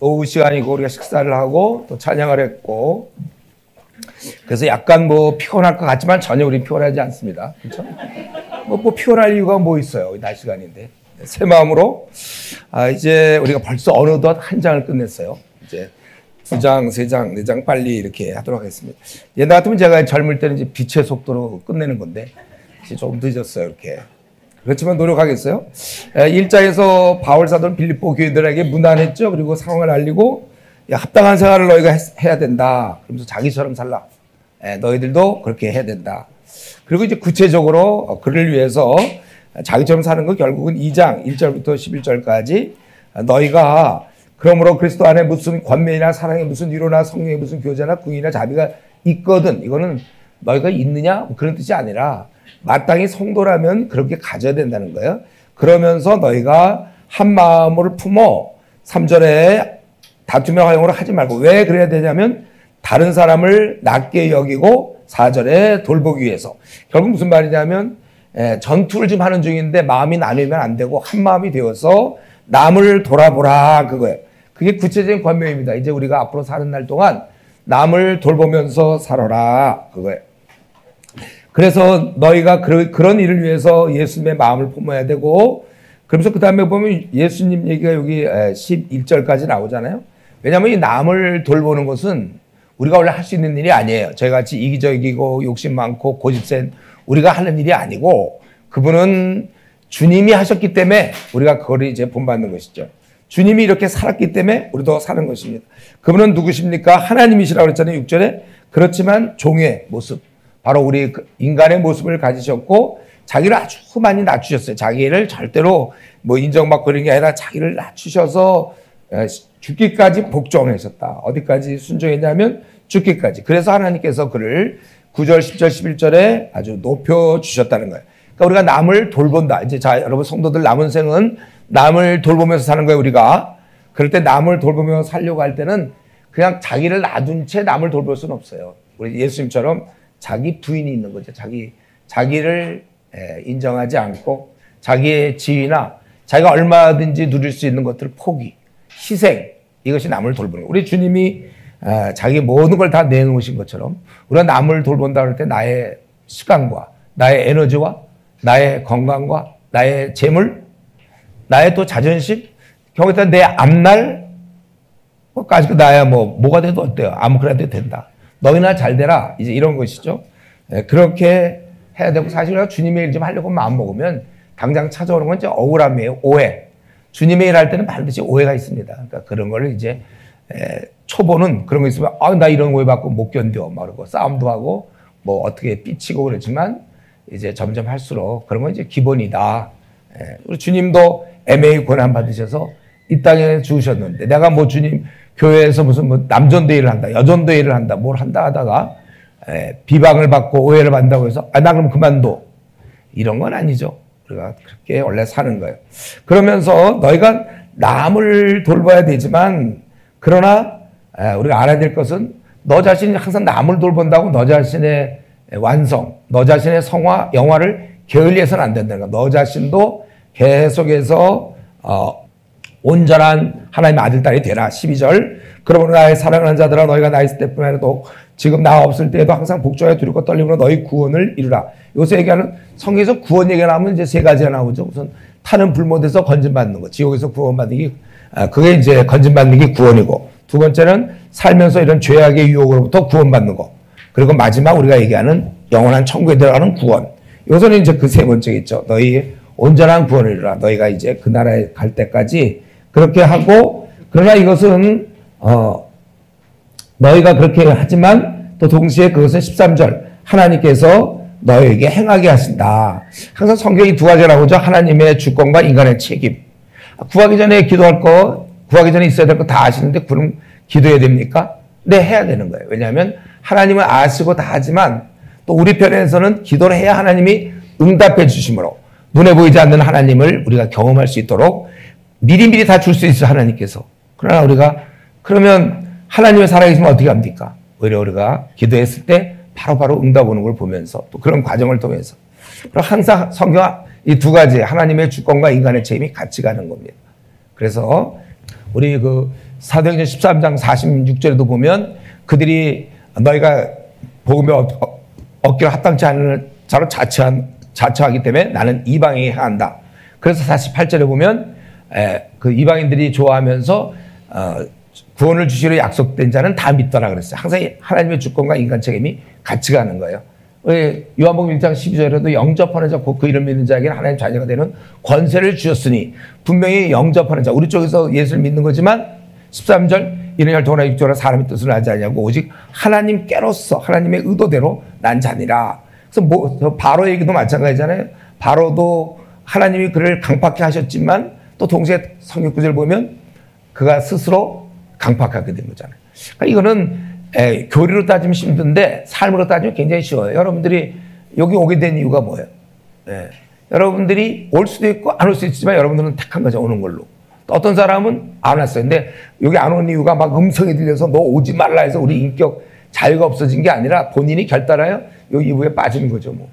오후 시간이고 우리가 식사를 하고 또 찬양을 했고 그래서 약간 뭐 피곤할 것 같지만 전혀 우리 피곤하지 않습니다. 그렇죠? 뭐 피곤할 이유가 뭐 있어요? 낮 시간인데. 새 마음으로 이제 우리가 벌써 어느덧 한 장을 끝냈어요. 이제 2장, 3장, 4장 빨리 이렇게 하도록 하겠습니다. 옛날 같으면 제가 젊을 때는 이제 빛의 속도로 끝내는 건데 이제 조금 늦었어요. 이렇게. 그렇지만 노력하겠어요. 1장에서 바울 사도는 빌립보 교회들에게 문안했죠. 그리고 상황을 알리고 합당한 생활을 너희가 해야 된다. 그러면서 자기처럼 살라. 너희들도 그렇게 해야 된다. 그리고 이제 구체적으로 그를 위해서 자기처럼 사는 거 결국은 2장 1절부터 11절까지 너희가 그러므로 그리스도 안에 무슨 권면이나 사랑에 무슨 위로나 성령에 무슨 교제나 궁이나 자비가 있거든. 이거는 너희가 있느냐? 그런 뜻이 아니라 마땅히 성도라면 그렇게 가져야 된다는 거예요. 그러면서 너희가 한 마음을 품어 3절에 다투며 화형으로 하지 말고 왜 그래야 되냐면 다른 사람을 낮게 여기고 4절에 돌보기 위해서. 결국 무슨 말이냐면 전투를 좀 하는 중인데 마음이 나누면 안 되고 한 마음이 되어서 남을 돌아보라 그거예요. 그게 구체적인 권면입니다. 이제 우리가 앞으로 사는 날 동안 남을 돌보면서 살아라 그거예요. 그래서 너희가 그런 일을 위해서 예수님의 마음을 품어야 되고 그러면서 그 다음에 보면 예수님 얘기가 여기 11절까지 나오잖아요. 왜냐하면 이 남을 돌보는 것은 우리가 원래 할 수 있는 일이 아니에요. 저희같이 이기적이고 욕심 많고 고집센 우리가 하는 일이 아니고 그분은 주님이 하셨기 때문에 우리가 그걸 이제 본받는 것이죠. 주님이 이렇게 살았기 때문에 우리도 사는 것입니다. 그분은 누구십니까? 하나님이시라고 그랬잖아요. 6절에. 그렇지만 종의 모습. 바로 우리 인간의 모습을 가지셨고 자기를 아주 많이 낮추셨어요. 자기를 절대로 뭐 인정받고 그런 게 아니라 자기를 낮추셔서 죽기까지 복종하셨다. 어디까지 순종했냐면 죽기까지. 그래서 하나님께서 그를 9절, 10절, 11절에 아주 높여주셨다는 거예요. 그러니까 우리가 남을 돌본다. 이제 자, 여러분 성도들 남은 생은 남을 돌보면서 사는 거예요, 우리가. 그럴 때 남을 돌보면서 살려고 할 때는 그냥 자기를 놔둔 채 남을 돌볼 수는 없어요. 우리 예수님처럼 자기 부인이 있는 거죠. 자기를 인정하지 않고 자기의 지위나 자기가 얼마든지 누릴 수 있는 것들을 포기, 희생, 이것이 남을 돌보는 거예요. 우리 주님이 자기 모든 걸 다 내놓으신 것처럼 우리가 남을 돌본다 할 때 나의 시간과 나의 에너지와 나의 건강과 나의 재물, 나의 또 자존심, 경우에 내 앞날 까지 나야 뭐가 돼도 어때요? 아무거나 돼도 된다. 너희나 잘 되라. 이제 이런 것이죠. 그렇게 해야 되고 사실 우리가 주님의 일 좀 하려고 마음 먹으면 당장 찾아오는 건 이제 억울함이에요. 오해. 주님의 일 할 때는 반드시 오해가 있습니다. 그러니까 그런 거를 이제 초보는 그런 거 있으면 나 이런 오해 받고 못 견뎌. 그러고 싸움도 하고 뭐 어떻게 삐치고 그렇지만 이제 점점 할수록 그런 건 이제 기본이다. 우리 주님도 MA 권한 받으셔서 이 땅에 주셨는데 내가 뭐 주님 교회에서 무슨 뭐 남전대회를 한다, 여전대회를 한다, 뭘 한다 하다가 비방을 받고 오해를 받는다고 해서 나 그럼 그만둬. 이런 건 아니죠. 우리가 그렇게 원래 사는 거예요. 그러면서 너희가 남을 돌봐야 되지만 그러나 우리가 알아야 될 것은 너 자신이 항상 남을 돌본다고 너 자신의 완성, 너 자신의 성화, 영화를 게을리해서는 안 된다는 거야. 너 자신도 계속해서 온전한 하나님의 아들, 딸이 되라. 12절. 그러므로 나의 사랑하는 자들아 너희가 나 있을 때뿐만 아니라 또 지금 나 없을 때에도 항상 복종하여 두렵고 떨림으로 너희 구원을 이루라. 요새 얘기하는 성경에서 구원 얘기가 나오면 이제 세 가지가 나오죠. 우선 타는 불못에서 건진받는 것, 지옥에서 구원받는 게 그게 이제 건진받는 게 구원이고, 두 번째는 살면서 이런 죄악의 유혹으로부터 구원받는 것, 그리고 마지막 우리가 얘기하는 영원한 천국에 들어가는 구원. 요새는 이제 그 세 번째겠죠. 너희 온전한 구원을 이루라. 너희가 이제 그 나라에 갈 때까지 그렇게 하고, 그러나 이것은 너희가 그렇게 하지만 또 동시에 그것은 13절 하나님께서 너희에게 행하게 하신다. 항상 성경이 두 가지가 나오죠. 하나님의 주권과 인간의 책임. 구하기 전에 기도할 거, 구하기 전에 있어야 될 거 다 아시는데 그럼 기도해야 됩니까? 네, 해야 되는 거예요. 왜냐하면 하나님은 아시고 다 하지만 또 우리 편에서는 기도를 해야 하나님이 응답해 주심으로 눈에 보이지 않는 하나님을 우리가 경험할 수 있도록 미리미리 다 줄 수 있어요, 하나님께서. 그러나 우리가 그러면 하나님의 살아계시면 어떻게 합니까? 오히려 우리가 기도했을 때 바로바로 응답 오는 걸 보면서 또 그런 과정을 통해서 항상 성경 이 두 가지 하나님의 주권과 인간의 책임이 같이 가는 겁니다. 그래서 우리 사도행전 13장 46절에도 보면 그들이 너희가 복음에 얻기를 합당치 않은 자로 자처하기 때문에 나는 이방인에게 향한다. 그래서 48절에 보면 그 이방인들이 좋아하면서 구원을 주시려 약속된 자는 다 믿더라 그랬어요. 항상 하나님의 주권과 인간 책임이 같이 가는 거예요. 요한복음 1장 12절에도 영접하는 자, 곧 그 이름 믿는 자에게는 하나님 자녀가 되는 권세를 주셨으니, 분명히 영접하는 자, 우리 쪽에서 예수를 믿는 거지만 13절 이는 혈통이나 육조나 사람의 뜻을 하지 아니하고 오직 하나님께로서 하나님의 의도대로 난 자니라. 그래서 바로 얘기도 마찬가지잖아요. 바로도 하나님이 그를 강팍해 하셨지만 또 동시에 성경 구절을 보면 그가 스스로 강팍하게 된 거잖아요. 그러니까 이거는 교리로 따지면 힘든데 삶으로 따지면 굉장히 쉬워요. 여러분들이 여기 오게 된 이유가 뭐예요? 여러분들이 올 수도 있고 안 올 수도 있지만 여러분들은 택한 거죠. 오는 걸로. 또 어떤 사람은 안 왔어요. 근데 여기 안 온 이유가 막 음성이 들려서 너 오지 말라 해서 우리 인격 자유가 없어진 게 아니라 본인이 결단하여 여기 이부에 빠지는 거죠. 뭐.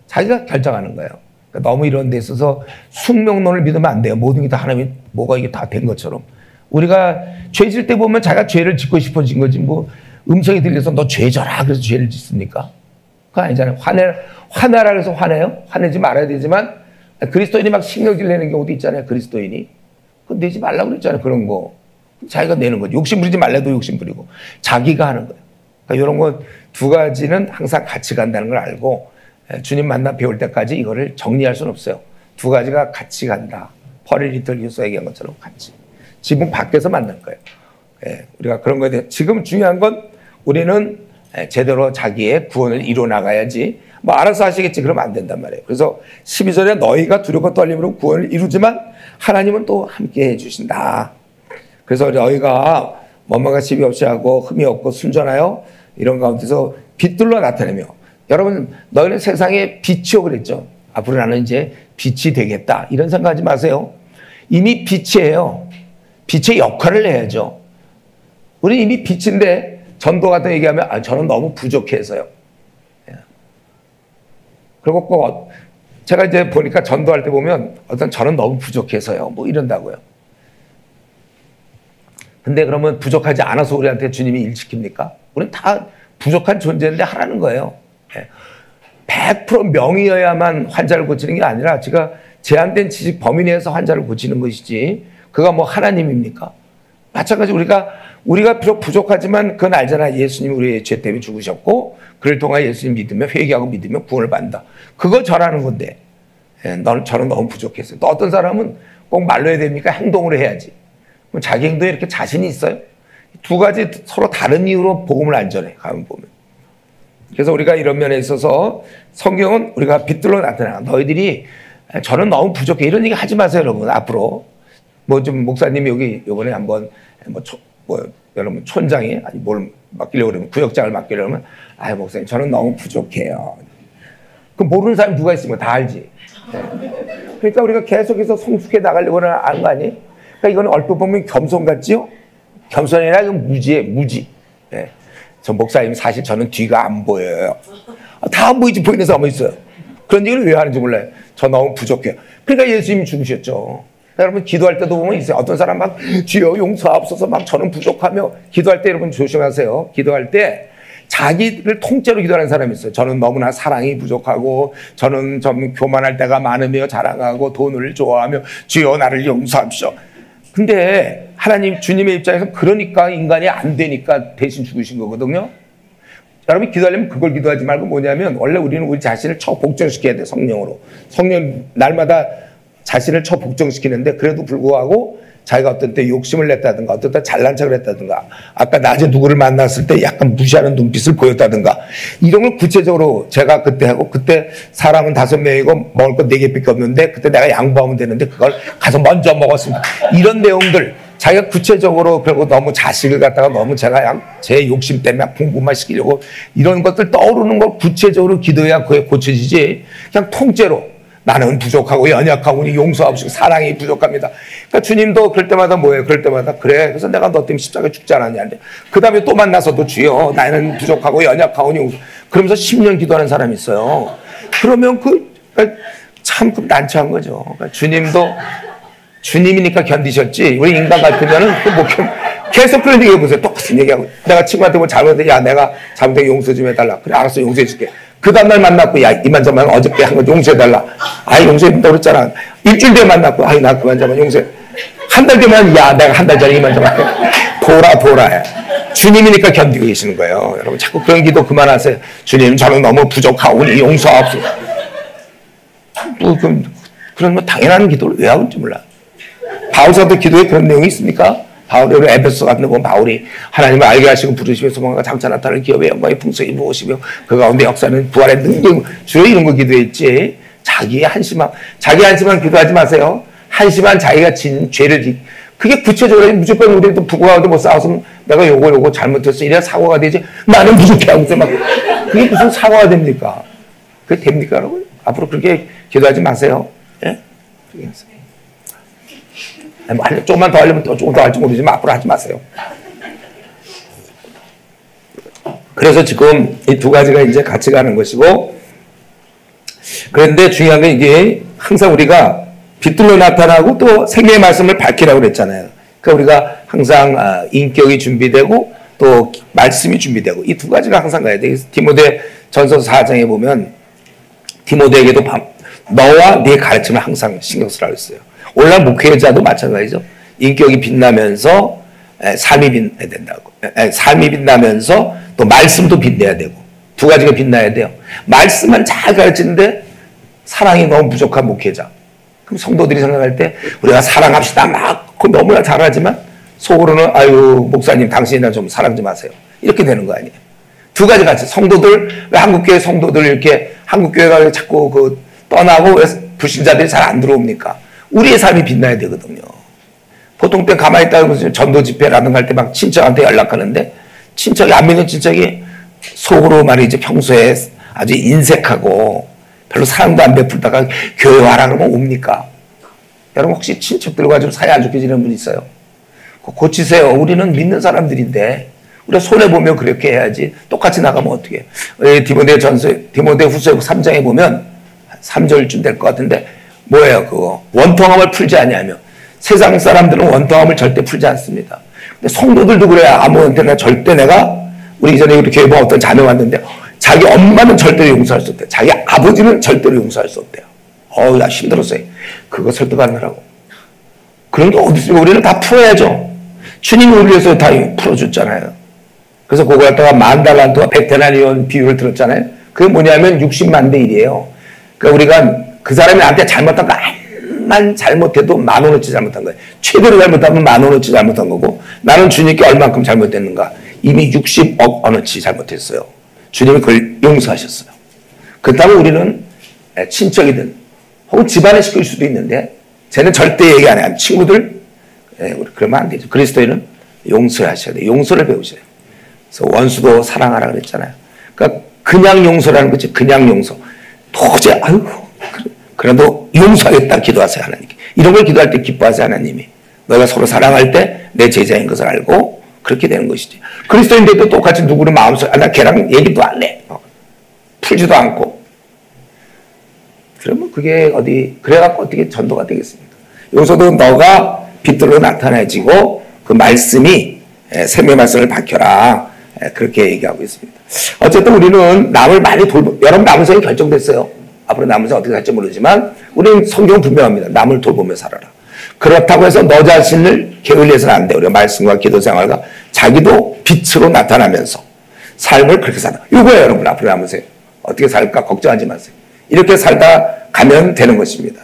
자기가 결정하는 거예요. 그러니까 너무 이런 데 있어서 숙명론을 믿으면 안 돼요. 모든 게 다 하나님이 뭐가 이게 다 된 것처럼. 우리가 죄 질 때 보면 자기가 죄를 짓고 싶어진 거지 뭐 음성이 들려서 너 죄져라 그래서 죄를 짓습니까? 그거 아니잖아요. 화내라 그래서 화내요? 화내지 말아야 되지만 그리스도인이 막 신경질 내는 경우도 있잖아요. 그리스도인이. 그거 내지 말라고 그랬잖아요. 그런 거. 자기가 내는 거죠. 욕심 부리지 말래도 욕심 부리고 자기가 하는 거예요. 그러니까 이런 거 두 가지는 항상 같이 간다는 걸 알고 주님 만나 배울 때까지 이거를 정리할 수는 없어요. 두 가지가 같이 간다. 퍼리 리틀 교수가 얘기한 것처럼 같이. 지붕 밖에서 만날 거예요. 우리가 그런 거에 대해 지금 중요한 건 우리는 제대로 자기의 구원을 이뤄 나가야지 뭐 알아서 하시겠지 그러면 안 된단 말이에요. 그래서 12절에 너희가 두렵고 떨림으로 구원을 이루지만 하나님은 또 함께 해주신다. 그래서 너희가 원망과 시비 없이 하고 흠이 없고 순전하여 이런 가운데서 빛들로 나타내며 여러분 너희는 세상의 빛이요 그랬죠. 앞으로 나는 이제 빛이 되겠다 이런 생각하지 마세요. 이미 빛이에요. 빛의 역할을 해야죠. 우리 이미 빛인데 전도 같은 거 얘기하면 저는 너무 부족해서요. 그리고 꼭 제가 이제 보니까 전도할 때 보면 저는 너무 부족해서요. 뭐 이런다고요. 근데 그러면 부족하지 않아서 우리한테 주님이 일 시킵니까? 우리는 다 부족한 존재인데 하라는 거예요. 100% 명의여야만 환자를 고치는 게 아니라 제가 제한된 지식 범위 내에서 환자를 고치는 것이지 그가 뭐 하나님입니까? 마찬가지 우리가 비록 부족하지만 그건 알잖아. 예수님이 우리의 죄 때문에 죽으셨고 그를 통하여 예수님 믿으면 회개하고 믿으면 구원을 받는다. 그거 전하는 건데 저는 너무 부족했어요. 또 어떤 사람은 꼭 말로 해야 됩니까? 행동으로 해야지. 그럼 자기 행동에 이렇게 자신이 있어요? 두 가지 서로 다른 이유로 복음을 안 전해. 가면 보면. 그래서 우리가 이런 면에 있어서 성경은 우리가 빛들로 나타나. 너희들이 저는 너무 부족해. 이런 얘기 하지 마세요, 여러분. 앞으로. 뭐 좀 목사님이 여기 요번에 한번 여러분 촌장이 아니 뭘 맡기려고 그러면 구역장을 맡기려고 그러면 목사님 저는 너무 부족해요. 그 모르는 사람이 누가 있으면 다 알지. 그러니까 우리가 계속해서 성숙해 나가려고 하는 거 아니에요? 그러니까 이건 얼핏 보면 겸손 같지요? 겸손이 아니라 이건 무지예요, 무지. 저 목사님 사실 저는 뒤가 안 보여요. 다 안 보이지 보이는 사람은 있어요. 그런 얘기를 왜 하는지 몰라요. 저 너무 부족해요. 그러니까 예수님이 죽으셨죠. 여러분 기도할 때도 보면 있어요. 어떤 사람 막 주여 용서하옵소서 막 저는 부족하며 기도할 때 여러분 조심하세요. 기도할 때 자기를 통째로 기도하는 사람이 있어요. 저는 너무나 사랑이 부족하고 저는 좀 교만할 때가 많으며 자랑하고 돈을 좋아하며 주여 나를 용서하십시오. 근데 하나님 주님의 입장에서 그러니까 인간이 안 되니까 대신 죽으신 거거든요. 여러분 기도하려면 그걸 기도하지 말고 뭐냐면 원래 우리는 우리 자신을 복종시켜야 돼. 성령으로. 성령 날마다 자신을 복종시키는데 그래도 불구하고 자기가 어떤 때 욕심을 냈다든가 어떤 때 잘난 척을 했다든가 아까 낮에 누구를 만났을 때 약간 무시하는 눈빛을 보였다든가 이런 걸 구체적으로 제가 그때 하고 그때 사람은 5명이고 먹을 거 4개밖에 없는데 그때 내가 양보하면 되는데 그걸 가서 먼저 먹었습니다. 이런 내용들 자기가 구체적으로 그리고 너무 자식을 갖다가 너무 제가 제 욕심 때문에 공부만 시키려고 이런 것들 떠오르는 걸 구체적으로 기도해야 그게 고쳐지지 그냥 통째로 나는 부족하고 연약하고 용서하옵시고 사랑이 부족합니다. 그러니까 주님도 그럴 때마다 뭐예요? 그럴 때마다 그래. 그래서 내가 너 때문에 십자가에 죽지 않았냐. 그 다음에 또 만나서도 주여 나는 부족하고 연약하고 그러면서 10년 기도하는 사람이 있어요. 그러면 참 난처한 거죠. 그러니까 주님도 주님이니까 견디셨지. 우리 인간 같으면은 계속 그런 얘기 해보세요. 똑같은 얘기하고. 내가 친구한테 뭐 잘못해. 야, 내가 잘못해 용서 좀 해달라. 그래, 알았어. 용서해줄게. 그 다음날 만났고, 야, 이만저만 어저께 한 거 용서해달라. 아이, 용서해준다고 그랬잖아. 일주일 뒤에 만났고, 아이, 나 그만저만 용서해. 한 달 뒤면, 야, 내가 한 달 전에 이만저만 해. 보라. 주님이니까 견디고 계시는 거예요. 여러분, 자꾸 그런 기도 그만하세요. 주님, 저는 너무 부족하오니 용서하옵소서. 뭐, 그런 뭐 당연한 기도를 왜 하는지 몰라. 바울사도 기도에 그런 내용이 있습니까? 바울의 에베소 같은 데 보면 바울이 하나님을 알게 하시고 부르시며 소망과 장차 나타날 기업의 영광의 풍성이 무엇이며 그 가운데 역사는 부활의 능력, 주로 이런 거 기도했지. 자기의 한심한 기도하지 마세요. 한심한 자기가 진 죄를 그게 구체적으로 무조건 우리도 부부하고도 못 싸웠으면 내가 요거 잘못했어. 이래야 사고가 되지. 나는 부족해하고 막 그게 무슨 사고가 됩니까? 그게 됩니까, 여러분? 앞으로 그렇게 기도하지 마세요. 예? 조금만 더 하려면 또 조금 더 할지 모르지만 앞으로 하지 마세요. 그래서 지금 이 두 가지가 이제 같이 가는 것이고, 그런데 중요한 건 이게 항상 우리가 빛들로 나타나고 또 생명의 말씀을 밝히라고 그랬잖아요. 그러니까 우리가 항상 인격이 준비되고 또 말씀이 준비되고 이 두 가지가 항상 가야 돼요. 디모데 전서 4장에 보면 디모데에게도 너와 네 가르침을 항상 신경 쓰라고 했어요. 오늘날 목회자도 마찬가지죠. 인격이 빛나면서 삶이 빛나야 된다고. 삶이 빛나면서 또 말씀도 빛내야 되고 두 가지가 빛나야 돼요. 말씀만 잘 가르치는데 사랑이 너무 부족한 목회자. 그럼 성도들이 생각할 때 우리가 사랑합시다 막 너무나 잘하지만 속으로는 아유 목사님 당신이나 좀 사랑 좀 하세요. 이렇게 되는 거 아니에요. 두 가지 같이 성도들 왜 한국교회 성도들 이렇게 한국교회가 자꾸 떠나고 왜 불신자들이 잘 안 들어옵니까? 우리의 삶이 빛나야 되거든요. 보통 때 가만히 있다가 전도 집회라든가 할 때 막 친척한테 연락하는데 친척이 안 믿는 친척이 속으로 말이지 평소에 아주 인색하고 별로 사랑도 안 베풀다가 교회 와라 그러면 옵니까? 여러분 혹시 친척들과 좀 사이 안 좋게 지내는 분 있어요? 고치세요. 우리는 믿는 사람들인데 우리가 손해보면 그렇게 해야지 똑같이 나가면 어떻게 해요? 디모데 후서 3장에 보면 3절쯤 될 것 같은데 뭐예요 그거? 원통함을 풀지 아니하며 세상 사람들은 원통함을 절대 풀지 않습니다. 근데 성도들도 그래요. 아무한테나 절대 내가 우리 이전에 우리 교회 어떤 자매 왔는데 자기 엄마는 절대로 용서할 수 없대요. 자기 아버지는 절대로 용서할 수 없대요. 나 힘들었어요. 그거 설득하느라고. 그런 게 어디 있어요? 우리는 다 풀어야죠. 주님이 우리 위해서 다 풀어줬잖아요. 그래서 그거 갖다가 10,000달란트와 100데나리온 비유를 들었잖아요. 그게 뭐냐면 60만 대 1이에요. 그러니까 우리가 그 사람이 나한테 잘못한 거 만 잘못해도 10,000원어치 잘못한 거예요. 최대로 잘못하면 10,000원어치 잘못한 거고 나는 주님께 얼만큼 잘못했는가? 이미 60억 원어치 잘못했어요. 주님이 그걸 용서하셨어요. 그렇다면 우리는 친척이든 혹은 집안에 시킬 수도 있는데 쟤는 절대 얘기 안 해요. 친구들 그러면 안 되죠. 그리스도인은 용서하셔야 돼요. 용서를 배우셔야 돼요. 그래서 원수도 사랑하라 그랬잖아요. 그러니까 그냥 용서라는 거지. 그냥 용서. 도저히 그래도 용서하겠다 기도하세요 하나님께. 이런 걸 기도할 때 기뻐하세요 하나님이. 너희가 서로 사랑할 때 내 제자인 것을 알고 그렇게 되는 것이지. 그리스도인들도 똑같이 누구를 마음속에 나 걔랑 얘기도 안 해. 풀지도 않고. 그러면 그게 그래갖고 어떻게 전도가 되겠습니까? 여기서도 너가 빛들로 나타나지고 그 말씀이 생명의 말씀을 밝혀라. 그렇게 얘기하고 있습니다. 어쨌든 우리는 남을 많이 여러분 남은 생이 결정됐어요. 앞으로 남은 생 어떻게 살지 모르지만 우리는 성경은 분명합니다. 남을 돌보며 살아라. 그렇다고 해서 너 자신을 게을리해서는 안 돼. 우리가 말씀과 기도 생활과 자기도 빛으로 나타나면서 삶을 그렇게 살아. 이거예요 여러분. 앞으로 남은 생 어떻게 살까 걱정하지 마세요. 이렇게 살다 가면 되는 것입니다.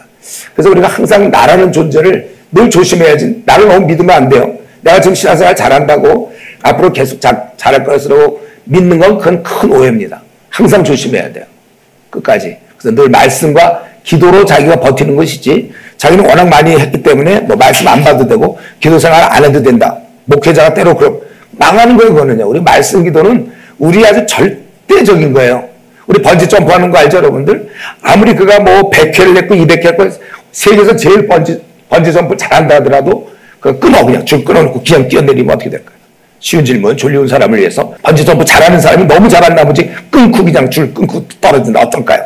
그래서 우리가 항상 나라는 존재를 늘 조심해야지. 나를 너무 믿으면 안 돼요. 내가 지금 신앙생활 잘한다고 앞으로 계속 잘할 것으로 믿는 건 그건 큰 오해입니다. 항상 조심해야 돼요. 끝까지. 그래서 늘 말씀과 기도로 자기가 버티는 것이지 자기는 워낙 많이 했기 때문에 뭐 말씀 안 봐도 되고 기도생활 안 해도 된다. 목회자가 때로 그럼 망하는 거예요. 그거는요. 우리 말씀 기도는 우리 아주 절대적인 거예요. 우리 번지 점프하는 거 알죠 여러분들? 아무리 그가 뭐 100회를 했고 200회 했고 세계에서 제일 번지 점프 잘한다 하더라도 그냥 줄 끊어놓고 그냥 뛰어내리면 어떻게 될까요? 쉬운 질문. 졸리운 사람을 위해서 번지 점프 잘하는 사람이 너무 잘한 나머지 끊고 그냥 줄 끊고 떨어진다. 어떨까요?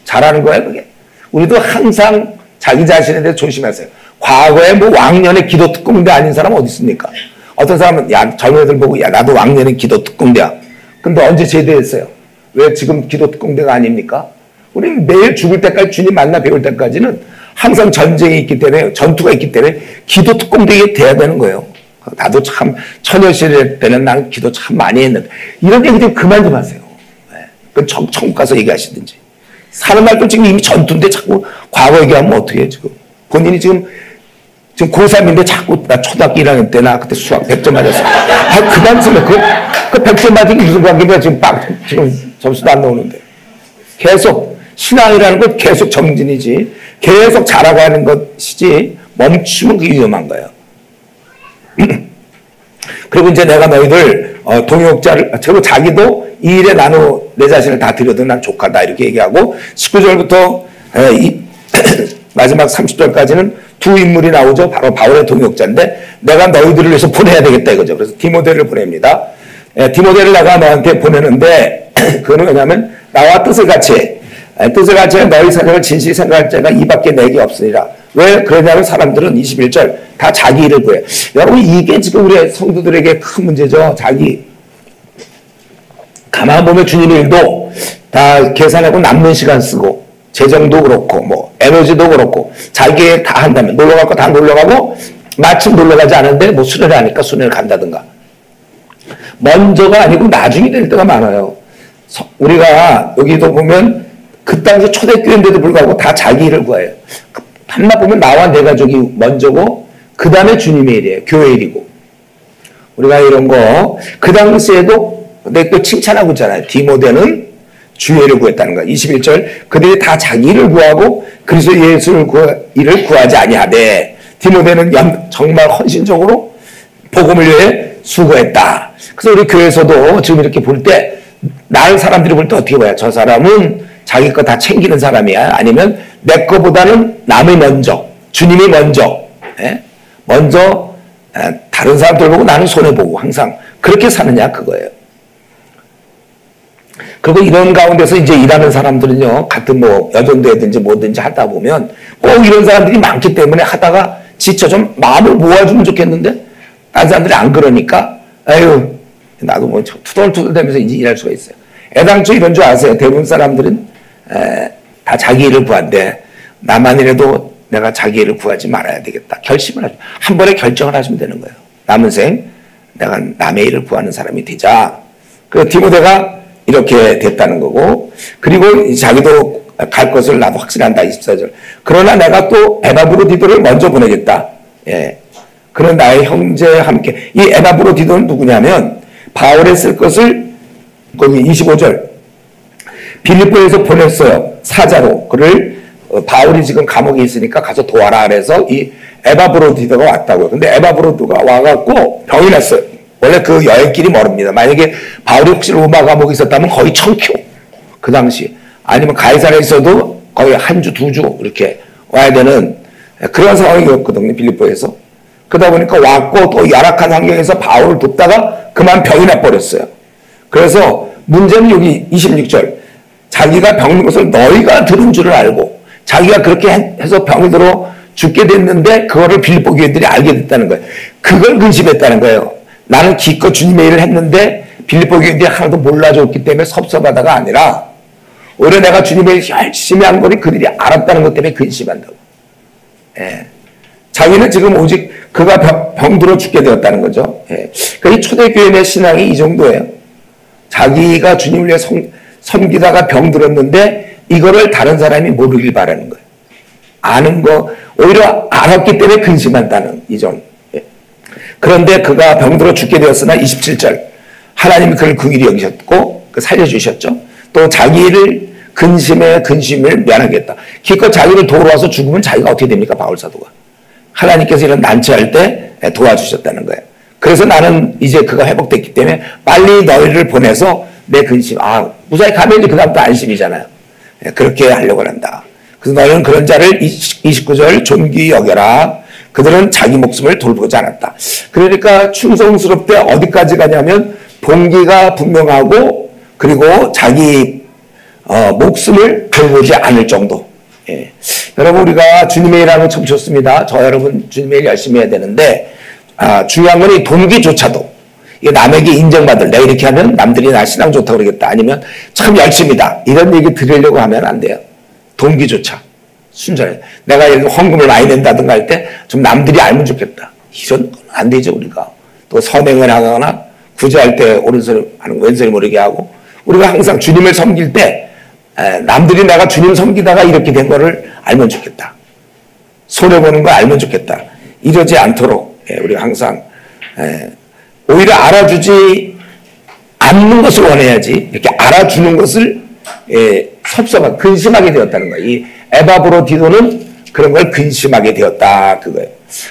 잘하는 거예요 그게. 우리도 항상 자기 자신에 대해 조심하세요. 과거에 뭐 왕년에 기도 특공대 아닌 사람 어디 있습니까? 어떤 사람은 야 젊은 애들 보고 야 나도 왕년에 기도 특공대야. 근데 언제 제대했어요? 왜 지금 기도 특공대가 아닙니까? 우리는 매일 죽을 때까지 주님 만나 배울 때까지는 항상 전쟁이 있기 때문에 전투가 있기 때문에 기도 특공대에 돼야 되는 거예요. 나도 참 처녀시대 때는 난 기도 참 많이 했는데 이런 얘기 좀 그만 좀 하세요. 그건 천국 가서 얘기하시든지. 사는 말도 지금 이미 전투인데 자꾸 과거 얘기하면 어떻게 해 지금. 본인이 지금 고3인데 자꾸 나 초등학교 1학년 때 나 그때 수학 100점 맞았어. 아 그만 좀 해. 그 100점 맞은 게 무슨 관계냐 지금 지금 점수도 안 나오는데. 계속 신앙이라는 건 계속 정진이지 계속 자라고 하는 것이지 멈추면 그게 위험한 거예요. 그리고 이제 내가 너희들 동역자를 그리고 자기도 이 일에 나눠 내 자신을 다 드려도 난 족하다 이렇게 얘기하고 19절부터 마지막 30절까지는 두 인물이 나오죠. 바로 바울의 동역자인데 내가 너희들을 위해서 보내야 되겠다 이거죠. 그래서 디모데를 보냅니다. 디모데를 내가 너한테 보내는데 그거는 왜냐하면 나와 뜻을 같이 해. 뜻을 같이 해 너희 사정을 진실히 생각할 자가 이밖에 내게 없으니라. 왜 그러냐면 사람들은 21절 다 자기 일을 구해. 여러분 이게 지금 우리 성도들에게 큰 문제죠. 자기 가만 보면 주님의 일도 다 계산하고 남는 시간 쓰고 재정도 그렇고 뭐 에너지도 그렇고 자기 다 한다면 놀러 갈 거 다 놀러 가고 마침 놀러 가지 않은데 뭐 수련을 하니까 수련을 간다든가 먼저가 아니고 나중이 될 때가 많아요. 우리가 여기도 보면 그 당시 초대교회인데도 불구하고 다 자기 일을 구해요. 한나 보면 나와 내 가족이 먼저고 그 다음에 주님의 일이에요. 교회 일이고 우리가 이런 거 그 당시에도 근데 또 칭찬하고 있잖아요. 디모데는 주의 일을 구했다는 거야. 21절 그들이 다 자기 일을 구하고 그리스도 예수를 일을 구하지 아니하되 디모데는 정말 헌신적으로 복음을 위해 수고했다. 그래서 우리 교회에서도 지금 이렇게 볼 때 나를 사람들이 볼 때 어떻게 봐요? 저 사람은 자기 거 다 챙기는 사람이야? 아니면 내 거보다는 남이 먼저 주님이 먼저 먼저 다른 사람들 보고 나는 손해보고 항상 그렇게 사느냐 그거예요. 그리고 이런 가운데서 이제 일하는 사람들은요, 같은 뭐 여전도회든지 뭐든지 하다 보면 꼭 이런 사람들이 많기 때문에 하다가 지쳐 좀 마음을 모아주면 좋겠는데 다른 사람들이 안 그러니까 아유 나도 뭐 투덜투덜대면서 이제 일할 수가 있어요. 애당초 이런 줄 아세요? 대부분 사람들은 다 자기 일을 구한대. 나만이라도 내가 자기 일을 구하지 말아야 되겠다. 결심을 하죠. 한 번에 결정을 하시면 되는 거예요. 남은 생 내가 남의 일을 구하는 사람이 되자. 그 디모데가 이렇게 됐다는 거고 그리고 자기도 갈 것을 나도 확신한다. 24절. 그러나 내가 또 에바브로디도를 먼저 보내겠다. 예. 그런 나의 형제와 함께 이 에바브로디도는 누구냐면 바울에 쓸 것을 거기 25절 빌립보에서 보냈어요. 사자로 그를 바울이 지금 감옥에 있으니까 가서 도와라 그래서 이 에바브로디도가 왔다고요. 근데 에바브로디도가 와갖고 병이 났어요. 원래 그 여행길이 멀습니다. 만약에 바울이 혹시 로마 감옥에 있었다면 거의 1000km 그 당시 아니면 가이사랴에 있어도 거의 한 주, 두 주 이렇게 와야 되는 그런 상황이었거든요. 빌립보에서. 그러다 보니까 왔고 또 열악한 환경에서 바울을 돕다가 그만 병이 나버렸어요. 그래서 문제는 여기 26절 자기가 병든 것을 너희가 들은 줄을 알고 자기가 그렇게 해서 병이 들어 죽게 됐는데 그거를 빌립보 교인들이 알게 됐다는 거예요. 그걸 근심했다는 거예요. 나는 기껏 주님의 일을 했는데 빌립보 교인들이 하나도 몰라줬기 때문에 섭섭하다가 아니라 오히려 내가 주님의 일 열심히 한 거를 그들이 알았다는 것 때문에 근심한다고. 예. 자기는 지금 오직 그가 병들어 죽게 되었다는 거죠. 예. 그러니까 이 초대교인의 신앙이 이 정도예요. 자기가 주님을 위해 섬기다가 병들었는데 이거를 다른 사람이 모르길 바라는 거예요. 아는 거 오히려 알았기 때문에 근심한다는 이정. 예. 그런데 그가 병들어 죽게 되었으나 27절 하나님이 그를 긍휼히 여기셨고 살려주셨죠. 또 자기를 근심을 면하겠다. 기껏 자기를 도우러 와서 죽으면 자기가 어떻게 됩니까? 바울사도가. 하나님께서 이런 난처할 때 도와주셨다는 거예요. 그래서 나는 이제 그가 회복됐기 때문에 빨리 너희를 보내서 내 근심, 무사히 가면 이제 그 다음부터 안심이잖아요. 그렇게 하려고 한다. 그래서 너희는 그런 자를 29절 존귀히 여겨라. 그들은 자기 목숨을 돌보지 않았다. 그러니까 충성스럽게 어디까지 가냐면 동기가 분명하고 그리고 자기 목숨을 돌보지 않을 정도. 예. 여러분, 우리가 주님의 일 하는 거 참 좋습니다. 저 여러분 주님의 일 열심히 해야 되는데, 중요한 건 이 동기조차도, 이게 남에게 인정받을, 내가 이렇게 하면 남들이 나 신앙 좋다고 그러겠다, 아니면 참 열심이다, 이런 얘기 들으려고 하면 안 돼요. 동기조차 순전해. 내가 예를 들어 헌금을 많이 낸다든가 할 때 좀 남들이 알면 좋겠다, 이런 건 안 되죠. 우리가 또 선행을 하거나 구제할 때 오른손 하는 거 왼손이 모르게 하고, 우리가 항상 주님을 섬길 때 남들이 내가 주님 섬기다가 이렇게 된 거를 알면 좋겠다, 손해보는 거 알면 좋겠다, 이러지 않도록 우리가 항상 오히려 알아주지 않는 것을 원해야지, 이렇게 알아주는 것을 섭섭하게 근심하게 되었다는 거예요. 이 에바브로디도는 그런 걸 근심하게 되었다, 그거예요.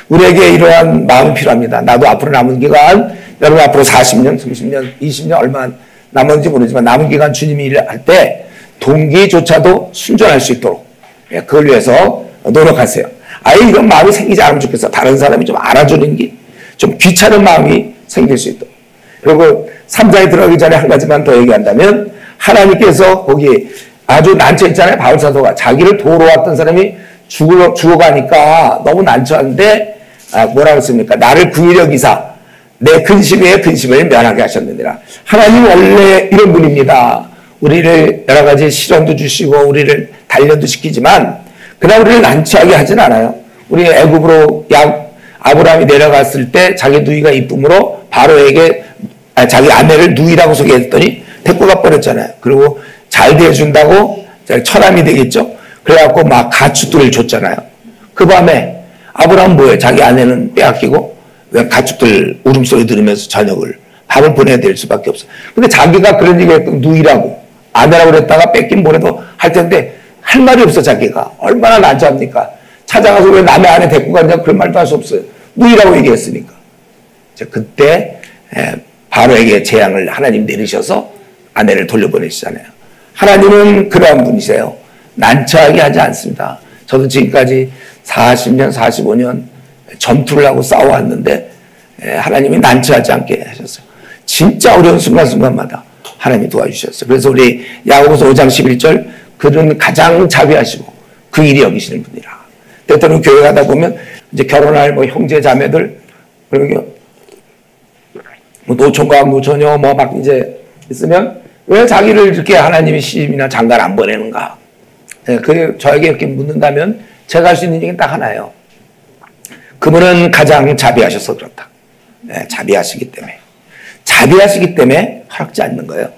우리에게 이러한 마음이 필요합니다. 나도 앞으로 남은 기간, 여러분 앞으로 40년, 30년, 20년 얼마 남았는지 모르지만 남은 기간 주님이 일을 할 때 동기조차도 순전할 수 있도록 그걸 위해서 노력하세요. 아예 이런 마음이 생기지 않으면 좋겠어. 다른 사람이 좀 알아주는 게 좀 귀찮은 마음이 생길 수 있도록. 그리고 3장에 들어가기 전에 한 가지만 더 얘기한다면, 하나님께서 거기 아주 난처 있잖아요. 바울사도가 자기를 도우러 왔던 사람이 죽어가니까 너무 난처한데 뭐라고 했습니까? 나를 궁일히 여기사 내 근심에 근심을 면하게 하셨느니라. 하나님 원래 이런 분입니다. 우리를 여러 가지 시련도 주시고 우리를 단련도 시키지만 그러나 우리를 난처하게 하진 않아요. 우리 애굽으로 아브라함이 내려갔을 때 자기 누이가 이쁨으로 바로에게 자기 아내를 누이라고 소개했더니 데리고 가버렸잖아요. 그리고 잘 대해준다고 처남이 되겠죠. 그래갖고 막 가축들을 줬잖아요. 그 밤에 아브라함 뭐예요? 자기 아내는 빼앗기고 왜 가축들 울음소리 들으면서 저녁을 밥을 보내야 될 수밖에 없어요. 근데 자기가 그런 얘기 했던 누이라고 아내라고 그랬다가 뺏긴 보내도 할 텐데 할 말이 없어. 자기가 얼마나 난처합니까? 찾아가서 왜 남의 아내 데리고 갔냐 그런 말도 할 수 없어요. 누이라고 얘기했으니까. 그때 바로에게 재앙을 하나님 내리셔서 아내를 돌려보내시잖아요. 하나님은 그러한 분이세요. 난처하게 하지 않습니다. 저도 지금까지 40년, 45년 전투를 하고 싸워왔는데 하나님이 난처하지 않게 하셨어요. 진짜 어려운 순간순간마다 하나님이 도와주셨어요. 그래서 우리 야고보서 5장 11절, 그는 가장 자비하시고 그 일이 여기시는 분이라. 때때로 교회 가다 보면 이제 결혼할 뭐 형제 자매들, 그리고 뭐 노총각 노처녀 뭐 막 이제 있으면 왜 자기를 이렇게 하나님이 시집이나 장가를 안 보내는가? 그 저에게 이렇게 묻는다면 제가 할 수 있는 얘기는 딱 하나예요. 그분은 가장 자비하셔서 그렇다. 자비하시기 때문에 허락지 않는 거예요.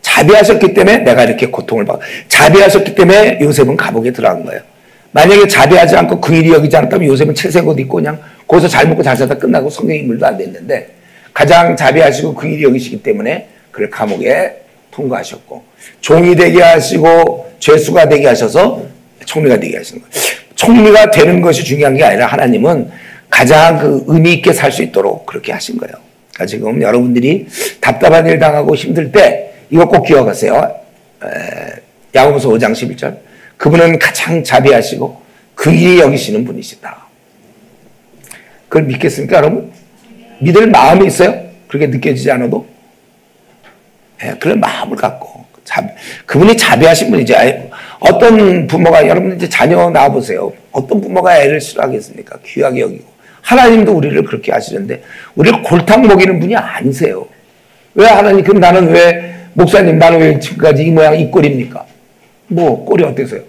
자비하셨기 때문에 내가 이렇게 고통을 받고, 자비하셨기 때문에 요셉은 감옥에 들어간 거예요. 만약에 자비하지 않고 그 일이 여기지 않았다면 요셉은 채색 옷 입고 그냥 거기서 잘 먹고 잘 살다 끝나고 성경 인물도 안 됐는데, 가장 자비하시고 그 일이 여기시기 때문에 그를 감옥에 통과하셨고, 종이 되게 하시고 죄수가 되게 하셔서 총리가 되게 하시는 거예요. 총리가 되는 것이 중요한 게 아니라 하나님은 가장 그 의미 있게 살 수 있도록 그렇게 하신 거예요. 그러니까 지금 여러분들이 답답한 일 당하고 힘들 때 이거 꼭 기억하세요. 야고보서 5장 11절, 그분은 가장 자비하시고 그 일이 여기시는 분이시다. 그걸 믿겠습니까, 여러분? 믿을 마음이 있어요? 그렇게 느껴지지 않아도? 그런 마음을 갖고 그분이 자비하신 분이지. 어떤 부모가, 여러분 이제 자녀 낳아보세요. 어떤 부모가 애를 싫어하겠습니까? 귀하게 여기고. 하나님도 우리를 그렇게 하시는데 우리를 골탕 먹이는 분이 아니세요. 왜 하나님, 그럼 나는 왜 목사님, 나는 왜 지금까지 이 모양 이 꼴입니까? 뭐 꼴이 어때서요?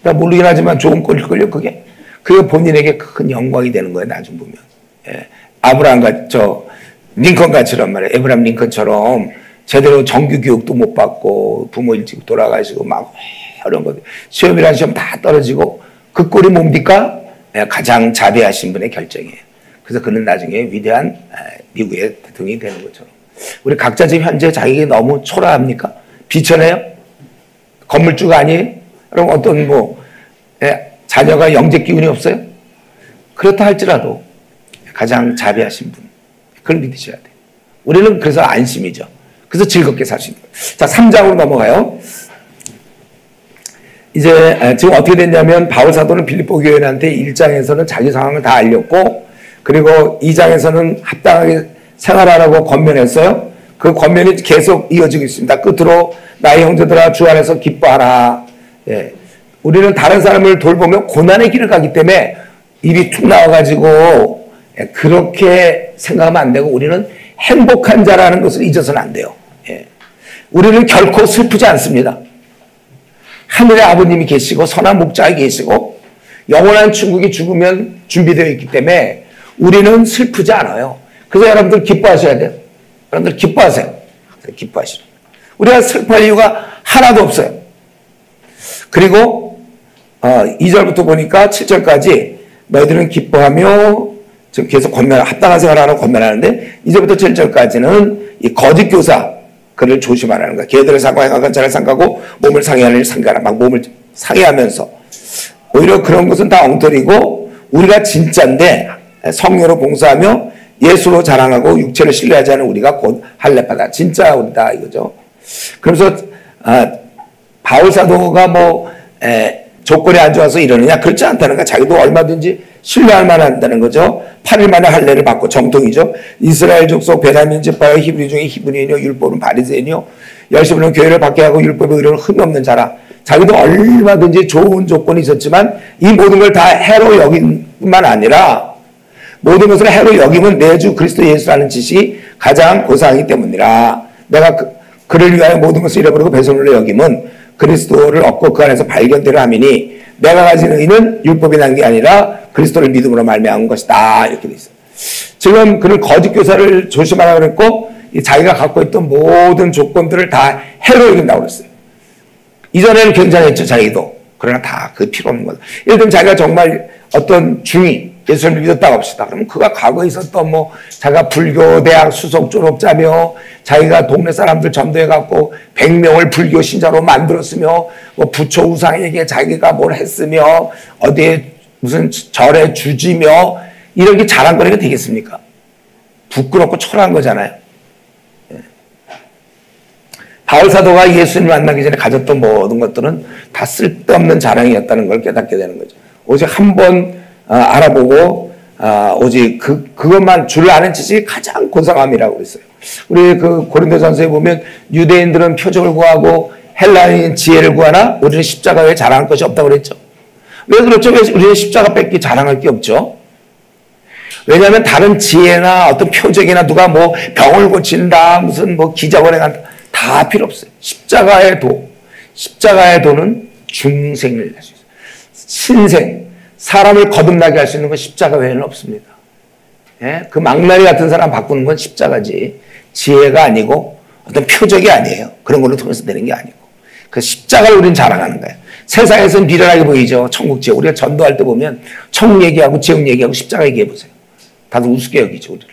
나 모르긴 하지만 좋은 꼴일걸요. 그게 본인에게 큰 영광이 되는 거예요. 나중 보면. 아브라함과 링컨같이란 말이에요. 에브라함 링컨처럼 제대로 정규 교육도 못 받고 부모 일찍 돌아가시고 막 이런 거 시험이란 시험 다 떨어지고 그 꼴이 뭡니까? 가장 자비하신 분의 결정이에요. 그래서 그는 나중에 위대한 미국의 대통령이 되는 것처럼, 우리 각자 지금 현재 자기가 너무 초라합니까? 비천해요? 건물주가 아니에요? 그럼 어떤 자녀가 영재 기운이 없어요? 그렇다 할지라도 가장 자비하신 분, 그걸 믿으셔야 돼요. 우리는 그래서 안심이죠. 그래서 즐겁게 살 수 있는 거예요. 자, 3장으로 넘어가요. 이제 지금 어떻게 됐냐면 바울 사도는 빌립보 교회한테 1장에서는 자기 상황을 다 알렸고, 그리고 2장에서는 합당하게 생활하라고 권면했어요. 그 권면이 계속 이어지고 있습니다. 끝으로 나의 형제들아 주 안에서 기뻐하라. 우리는 다른 사람을 돌보며 고난의 길을 가기 때문에 입이 툭 나와가지고 그렇게 생각하면 안 되고 우리는 행복한 자라는 것을 잊어서는 안 돼요. 우리는 결코 슬프지 않습니다. 하늘에 아버님이 계시고 선한 목자가 계시고 영원한 천국이 죽으면 준비되어 있기 때문에 우리는 슬프지 않아요. 그래서 여러분들 기뻐하셔야 돼요. 여러분들 기뻐하세요. 기뻐하시라. 우리가 슬퍼할 이유가 하나도 없어요. 그리고 2절부터 보니까 7절까지 너희들은 기뻐하며 지금 계속 합당한 생활하라고 권면하는데 2절부터 7절까지는 이 거짓 교사 그를 조심하라는 거야. 걔들을 상가해 가건 자를 상가고 몸을 상해하는 일 상가라. 막 몸을 상해하면서 오히려 그런 것은 다 엉터리고 우리가 진짜인데 성령으로 봉사하며 예수로 자랑하고 육체를 신뢰하지 않은 우리가 곧 할례바다. 진짜 우리다 이거죠. 그래서 바울 사도가 조건이 안 좋아서 이러느냐? 그렇지 않다는 거야. 자기도 얼마든지 신뢰할 만하다는 거죠. 8일 만에 할례를 받고 정통이죠. 이스라엘 족속 베냐민 지파의 히브리 중에 히브리인이요 율법은 바리새인이요 열심으로 교회를 받게 하고 율법의 의로는 흠이 없는 자라. 자기도 얼마든지 좋은 조건이 있었지만 이 모든 걸 다 해로 여긴 뿐만 아니라 모든 것을 해로 여기면 내주 그리스도 예수라는 지식이 가장 고상하기 때문이라. 내가 그를 위하여 모든 것을 잃어버리고 배설물로 여김은 그리스도를 얻고 그 안에서 발견되려 함이니 내가 가진 의는 율법이 난 게 아니라 그리스도를 믿음으로 말미암은 것이다. 이렇게 돼 있어요. 지금 그는 거짓 교사를 조심하라고 그랬고 자기가 갖고 있던 모든 조건들을 다 해로 여긴다고 그랬어요. 이전에는 굉장했죠. 자기도. 그러나 다 그 필요 없는 거다. 예를 들면 자기가 정말 어떤 중이 예수를 믿었다고 합시다. 그러면 그가 과거에 있었던 자기가 불교대학 수석 졸업자며 자기가 동네 사람들 전도해갖고 100명을 불교 신자로 만들었으며 부처 우상에게 자기가 뭘 했으며 어디에 무슨 절에 주지며 이렇게 자랑거리가 되겠습니까? 부끄럽고 초라한 거잖아요. 바울 사도가 예수님을 만나기 전에 가졌던 모든 것들은 다 쓸데없는 자랑이었다는 걸 깨닫게 되는 거죠. 오직 한번 알아보고 오직 그것만 줄 아는 지식이 가장 고상함이라고 그랬어요. 우리 그 고린도전서에 보면 유대인들은 표적을 구하고 헬라인 지혜를 구하나 우리는 십자가 외에 자랑할 것이 없다고 그랬죠. 왜 그렇죠? 왜 우리는 십자가 뺏기 자랑할 게 없죠? 왜냐하면 다른 지혜나 어떤 표적이나 누가 병을 고친다 무슨 기적을 해간다 다 필요 없어요. 십자가의 도는 중생을 할 수 있어요. 신생 사람을 거듭나게 할 수 있는 건 십자가 외에는 없습니다. 그 망나니 같은 사람 바꾸는 건 십자가지 지혜가 아니고 어떤 표적이 아니에요. 그런 걸로 통해서 되는 게 아니고 그 십자가를 우리는 자랑하는 거예요. 세상에서는 미련하게 보이죠. 천국 지옥. 우리가 전도할 때 보면 천국 얘기하고 지옥 얘기하고 십자가 얘기해 보세요. 다들 우습게 여기죠. 우리를.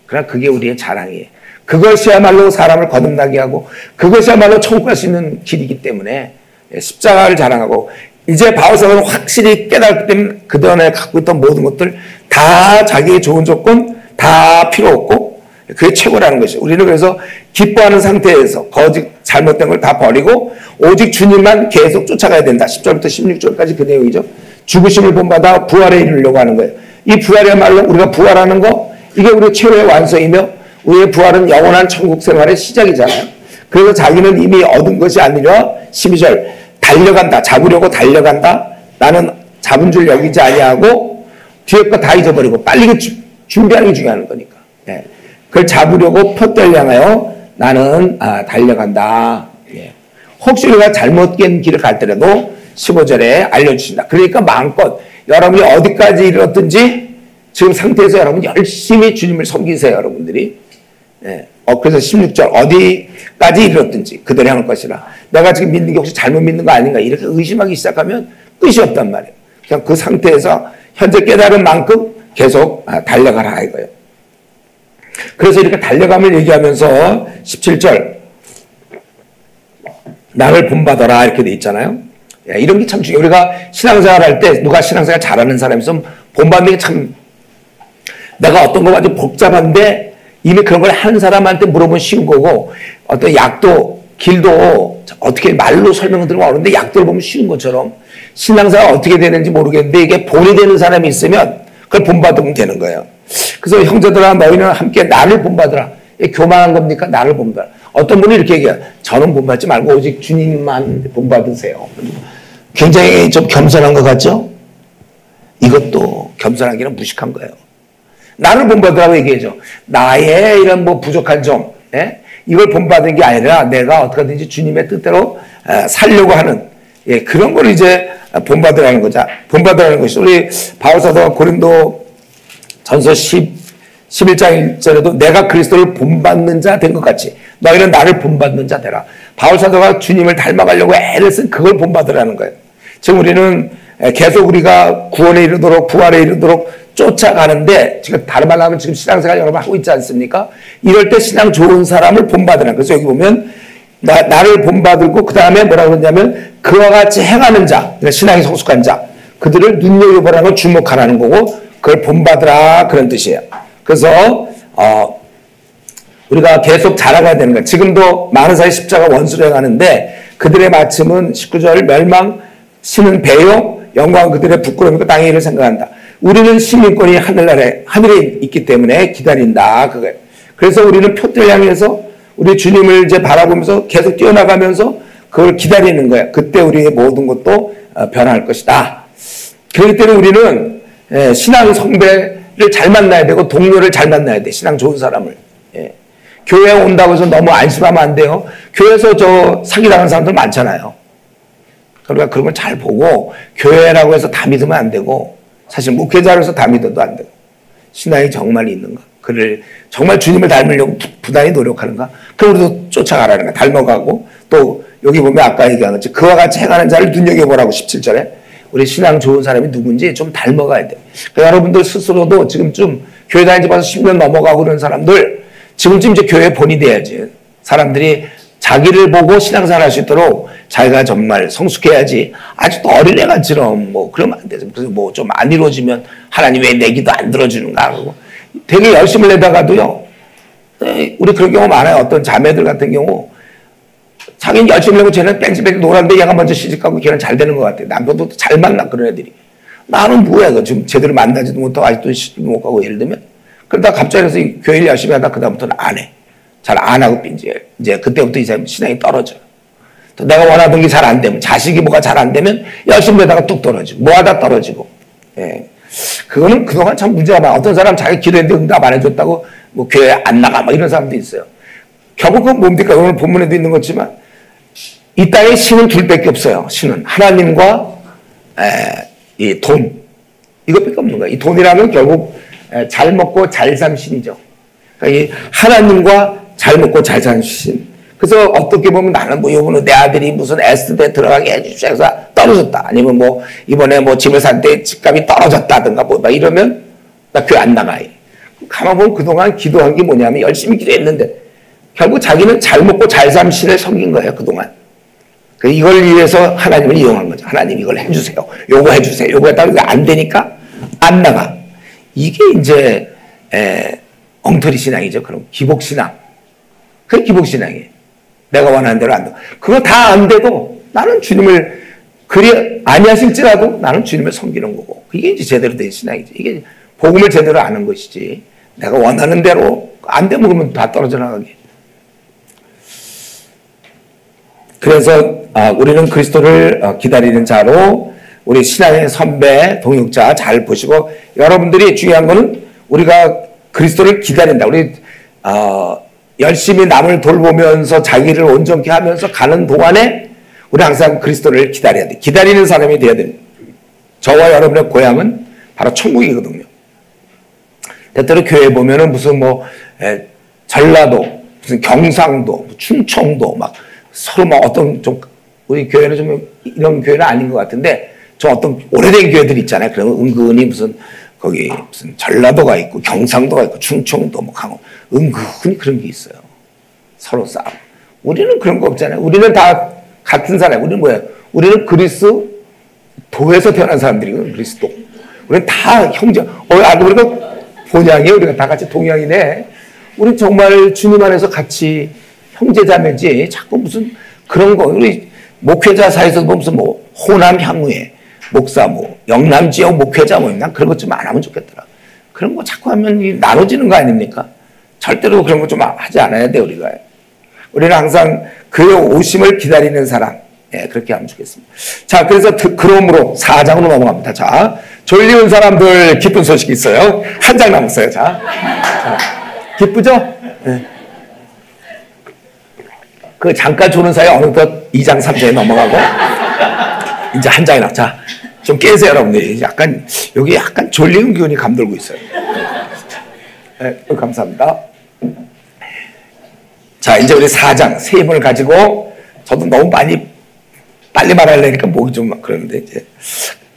그러나 그게 우리의 자랑이에요. 그것이야말로 사람을 거듭나게 하고 그것이야말로 천국 갈 수 있는 길이기 때문에 십자가를 자랑하고 이제 바울사도는 확실히 깨달았기 때문에 그동안에 갖고 있던 모든 것들 다 자기의 좋은 조건 다 필요 없고 그게 최고라는 것이죠. 우리는 그래서 기뻐하는 상태에서 거짓 잘못된 걸 다 버리고 오직 주님만 계속 쫓아가야 된다. 10절부터 16절까지 그 내용이죠. 죽으심을 본받아 부활에 이르려고 하는 거예요. 이 부활이야말로 우리가 부활하는 거 이게 우리 최후의 완성이며 우리의 부활은 영원한 천국 생활의 시작이잖아요. 그래서 자기는 이미 얻은 것이 아니라 12절 달려간다. 잡으려고 달려간다. 나는 잡은 줄 여기지 아니하고 뒤에 거 다 잊어버리고 빨리 준비하는 게 중요한 거니까. 그걸 잡으려고 푯대를 향하여 나는 달려간다. 혹시 우리가 잘못 깬 길을 갈 때라도 15절에 알려주신다. 그러니까 마음껏 여러분이 어디까지 이르렀든지 지금 상태에서 여러분 열심히 주님을 섬기세요. 여러분들이. 그래서 16절 어디까지 이르렀든지 그대로 향할 것이라. 내가 지금 믿는 게 혹시 잘못 믿는 거 아닌가 이렇게 의심하기 시작하면 끝이 없단 말이에요. 그냥 그 상태에서 현재 깨달은 만큼 계속 달려가라 이거예요. 그래서 이렇게 달려감을 얘기하면서 17절 나를 본받아라 이렇게 돼 있잖아요. 이런 게 참 중요해요. 우리가 신앙생활 할 때 누가 신앙생활 잘하는 사람이 있으면 본받는 게 참 내가 어떤 거 아주 복잡한데 이미 그런 걸 하는 사람한테 물어보면 쉬운 거고 어떤 약도 길도 어떻게 말로 설명을 들으면 어려운데 약도를 보면 쉬운 것처럼 신앙생활 어떻게 되는지 모르겠는데 이게 본이 되는 사람이 있으면 그걸 본받으면 되는 거예요. 그래서 형제들아 너희는 함께 나를 본받으라. 교만한 겁니까? 나를 본받으라. 어떤 분이 이렇게 얘기해요. 저는 본받지 말고 오직 주님만 본받으세요. 굉장히 좀 겸손한 것 같죠? 이것도 겸손하기는 무식한 거예요. 나를 본받으라고 얘기해줘. 나의 이런 뭐 부족한 점, 예? 이걸 본받은 게 아니라 내가 어떻게든지 주님의 뜻대로 살려고 하는, 예, 그런 걸 이제 본받으라는 거죠. 본받으라는 것이, 우리 바울사도가 고린도 전서 11장 1절에도 내가 그리스도를 본받는 자 된 것 같이 너희는 나를 본받는 자 되라. 바울사도가 주님을 닮아가려고 애를 쓴 그걸 본받으라는 거예요. 지금 우리는 계속 우리가 구원에 이르도록 부활에 이르도록 쫓아가는데, 지금 다른 말로 하면 지금 신앙생활 여러분 하고 있지 않습니까? 이럴 때 신앙 좋은 사람을 본받으라. 그래서 여기 보면 나를 본받고 그 다음에 뭐라고 그러냐면 그와 같이 행하는 자, 그러니까 신앙이 성숙한 자, 그들을 눈여겨보라고 주목하라는 거고, 그걸 본받으라 그런 뜻이에요. 그래서 우리가 계속 자라가야 되는 거예요. 지금도 많은 사람이 십자가 원수를 행하는데 그들의 마침은 19절 멸망, 신은 배요, 영광 그들의 부끄러움이고 땅의 일을 생각한다. 우리는 시민권이 하늘에 있기 때문에 기다린다 그거예요. 그래서 우리는 표대를 향해서 우리 주님을 이제 바라보면서 계속 뛰어나가면서 그걸 기다리는 거예요. 그때 우리의 모든 것도 변할 것이다. 그렇기 때문에 우리는 신앙 성배를 잘 만나야 되고 동료를 잘 만나야 돼. 신앙 좋은 사람을. 예. 교회에 온다고 해서 너무 안심하면 안 돼요. 교회에서 사기당하는 사람들 많잖아요. 그러니까 그런 걸 잘 보고, 교회라고 해서 다 믿으면 안 되고, 사실 목회자로서 다 믿어도 안 되고, 신앙이 정말 있는가? 그를 정말 주님을 닮으려고 부단히 노력하는가? 그럼 우리도 쫓아가라는 거야. 닮아가고, 또 여기 보면 아까 얘기한 것처럼 그와 같이 행하는 자를 눈여겨보라고 17절에 우리 신앙 좋은 사람이 누군지 좀 닮아가야 돼. 그러니까 여러분들 스스로도 지금쯤 교회 다닌 지 벌써 10년 넘어가고 그런 사람들, 지금쯤 이제 교회 본이 돼야지. 사람들이 자기를 보고 신앙생활 할 수 있도록 자기가 정말 성숙해야지. 아직도 어린애같이럼 뭐 그러면 안 되죠. 그래서 뭐 좀 안 이루어지면 하나님 왜 내 기도 안 들어주는가 하고 되게 열심을 내다가도요. 우리 그런 경우 많아요. 어떤 자매들 같은 경우 자기는 열심히 내고 쟤는 뺑뺑 놀았는데 얘가 먼저 시집가고 걔는 잘 되는 것 같아. 남편도 잘 만나 그런 애들이. 나는 뭐야 지금 제대로 만나지도 못하고 아직도 시집 못 가고 예를 들면. 그러다 갑자기 그래서 교회를 열심히 하다 그다음부터는 안 해. 잘 안 하고 이제 그때부터 이 사람 신앙이 떨어져요. 또 내가 원하던 게 잘 안 되면, 자식이 뭐가 잘 안 되면 열심히 하다가 뚝 떨어지고 뭐 하다 떨어지고. 예. 그거는 그동안 참 문제가 많아. 어떤 사람 자기 기도했는데 응답 안 해줬다고 뭐 교회 안 나가 막 이런 사람도 있어요. 결국은 뭡니까? 오늘 본문에도 있는 거지만 이 땅에 신은 둘밖에 없어요. 신은 하나님과 이 돈, 이것밖에 없는 거예요. 이 돈이라면 결국 잘 먹고 잘 산 신이죠. 그러니까 이 하나님과 잘 먹고 잘 산 신. 그래서 어떻게 보면 나는 뭐 이번에 내 아들이 무슨 S대 들어가게 해주십시오 해서 떨어졌다. 아니면 뭐 이번에 뭐 집을 산 때 집값이 떨어졌다든가 뭐 막 이러면 나 교회 안 나가. 가만 보면 그동안 기도한 게 뭐냐면 열심히 기도했는데 결국 자기는 잘 먹고 잘 산 신을 섬긴 거예요. 그동안. 이걸 위해서 하나님을 이용한 거죠. 하나님 이걸 해주세요. 요거 해주세요. 요거 했다가 이거 안 되니까 안 나가. 이게 이제 엉터리 신앙이죠. 그럼 기복신앙. 그게 기복신앙이에요. 내가 원하는 대로 안 돼. 그거 다 안 돼도 나는 주님을 그리 아니하실지라도 나는 주님을 섬기는 거고. 이게 이제 제대로 된 신앙이지. 이게 복음을 제대로 아는 것이지. 내가 원하는 대로 안 되면 그러면 다 떨어져 나가게. 그래서 우리는 그리스도를 기다리는 자로 우리 신앙의 선배, 동역자 잘 보시고 여러분들이 중요한 거는 우리가 그리스도를 기다린다. 우리 열심히 남을 돌보면서 자기를 온전케 하면서 가는 동안에 우리 항상 그리스도를 기다려야 돼. 기다리는 사람이 돼야 됩니다. 저와 여러분의 고향은 바로 천국이거든요. 때때로 교회 보면은 무슨 뭐 전라도, 무슨 경상도, 충청도 막 서로 막 어떤 좀 우리 교회는 좀 이런 교회는 아닌 것 같은데 저 어떤 오래된 교회들 있잖아요. 그러면 은근히 무슨 거기 무슨 전라도가 있고 경상도가 있고 충청도 뭐 강원 은근히 그런 게 있어요. 서로 싸움. 우리는 그런 거 없잖아요. 우리는 다 같은 사람. 우리는 뭐야? 우리는 그리스도에서 태어난 사람들이거든요. 그리스도. 우리는 다 형제. 우리가 본향이에요. 우리가 다 같이 동양이네. 우리 정말 주님 안에서 같이 형제자매지. 자꾸 무슨 그런 거. 우리 목회자 사이에서 무슨 뭐 호남 향후에 목사 뭐 영남 지역 목회자 뭐 난 그런 것 좀 안 하면 좋겠더라. 그런 거 자꾸 하면 나눠지는 거 아닙니까? 절대로 그런 거 좀 하지 않아야 돼 우리가. 우리는 항상 그의 오심을 기다리는 사람. 예, 그렇게 하면 좋겠습니다. 자, 그래서 그러므로 4장으로 넘어갑니다. 자, 졸리운 사람들 기쁜 소식이 있어요. 한 장 남았어요. 자, 기쁘죠? 예. 그 잠깐 조는 사이에 어느덧 2장, 3장에 넘어가고 이제 한 장이나. 자, 좀 깨세요, 여러분들. 약간 여기 약간 졸리는 기운이 감돌고 있어요. 네, 감사합니다. 자, 이제 우리 4장 세 분을 가지고 저도 너무 빨리 말하려니까 목이 좀 그러는데 이제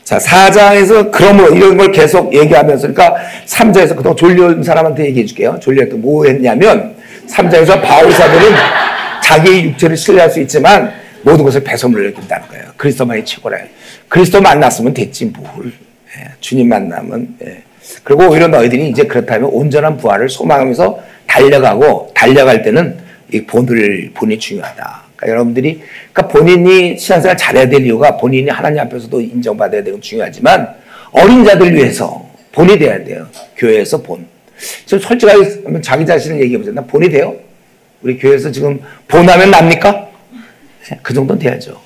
자 4장에서 그러므로 이런 걸 계속 얘기하면서 그러니까 3장에서 그동안 졸려온 사람한테 얘기해 줄게요. 졸릴 때 뭐 했냐면 3장에서 바울 사도는 자기의 육체를 신뢰할 수 있지만 모든 것을 배설물로 여긴다는 거예요. 그리스도만이 최고래요. 그리스도 만났으면 됐지 뭘. 예, 주님 만나면. 예. 그리고 오히려 너희들이 이제 그렇다면 온전한 부활을 소망하면서 달려갈 때는 이 본이 중요하다. 그러니까 여러분들이 그러니까 본인이 신앙생활 잘해야 될 이유가 본인이 하나님 앞에서도 인정받아야 되는 건 중요하지만 어린 자들 위해서 본이 돼야 돼요. 교회에서 본. 지금 솔직하게 자기 자신을 얘기해 보세요. 나 본이 돼요? 우리 교회에서 지금 본하면 납니까? 그 정도는 돼야죠.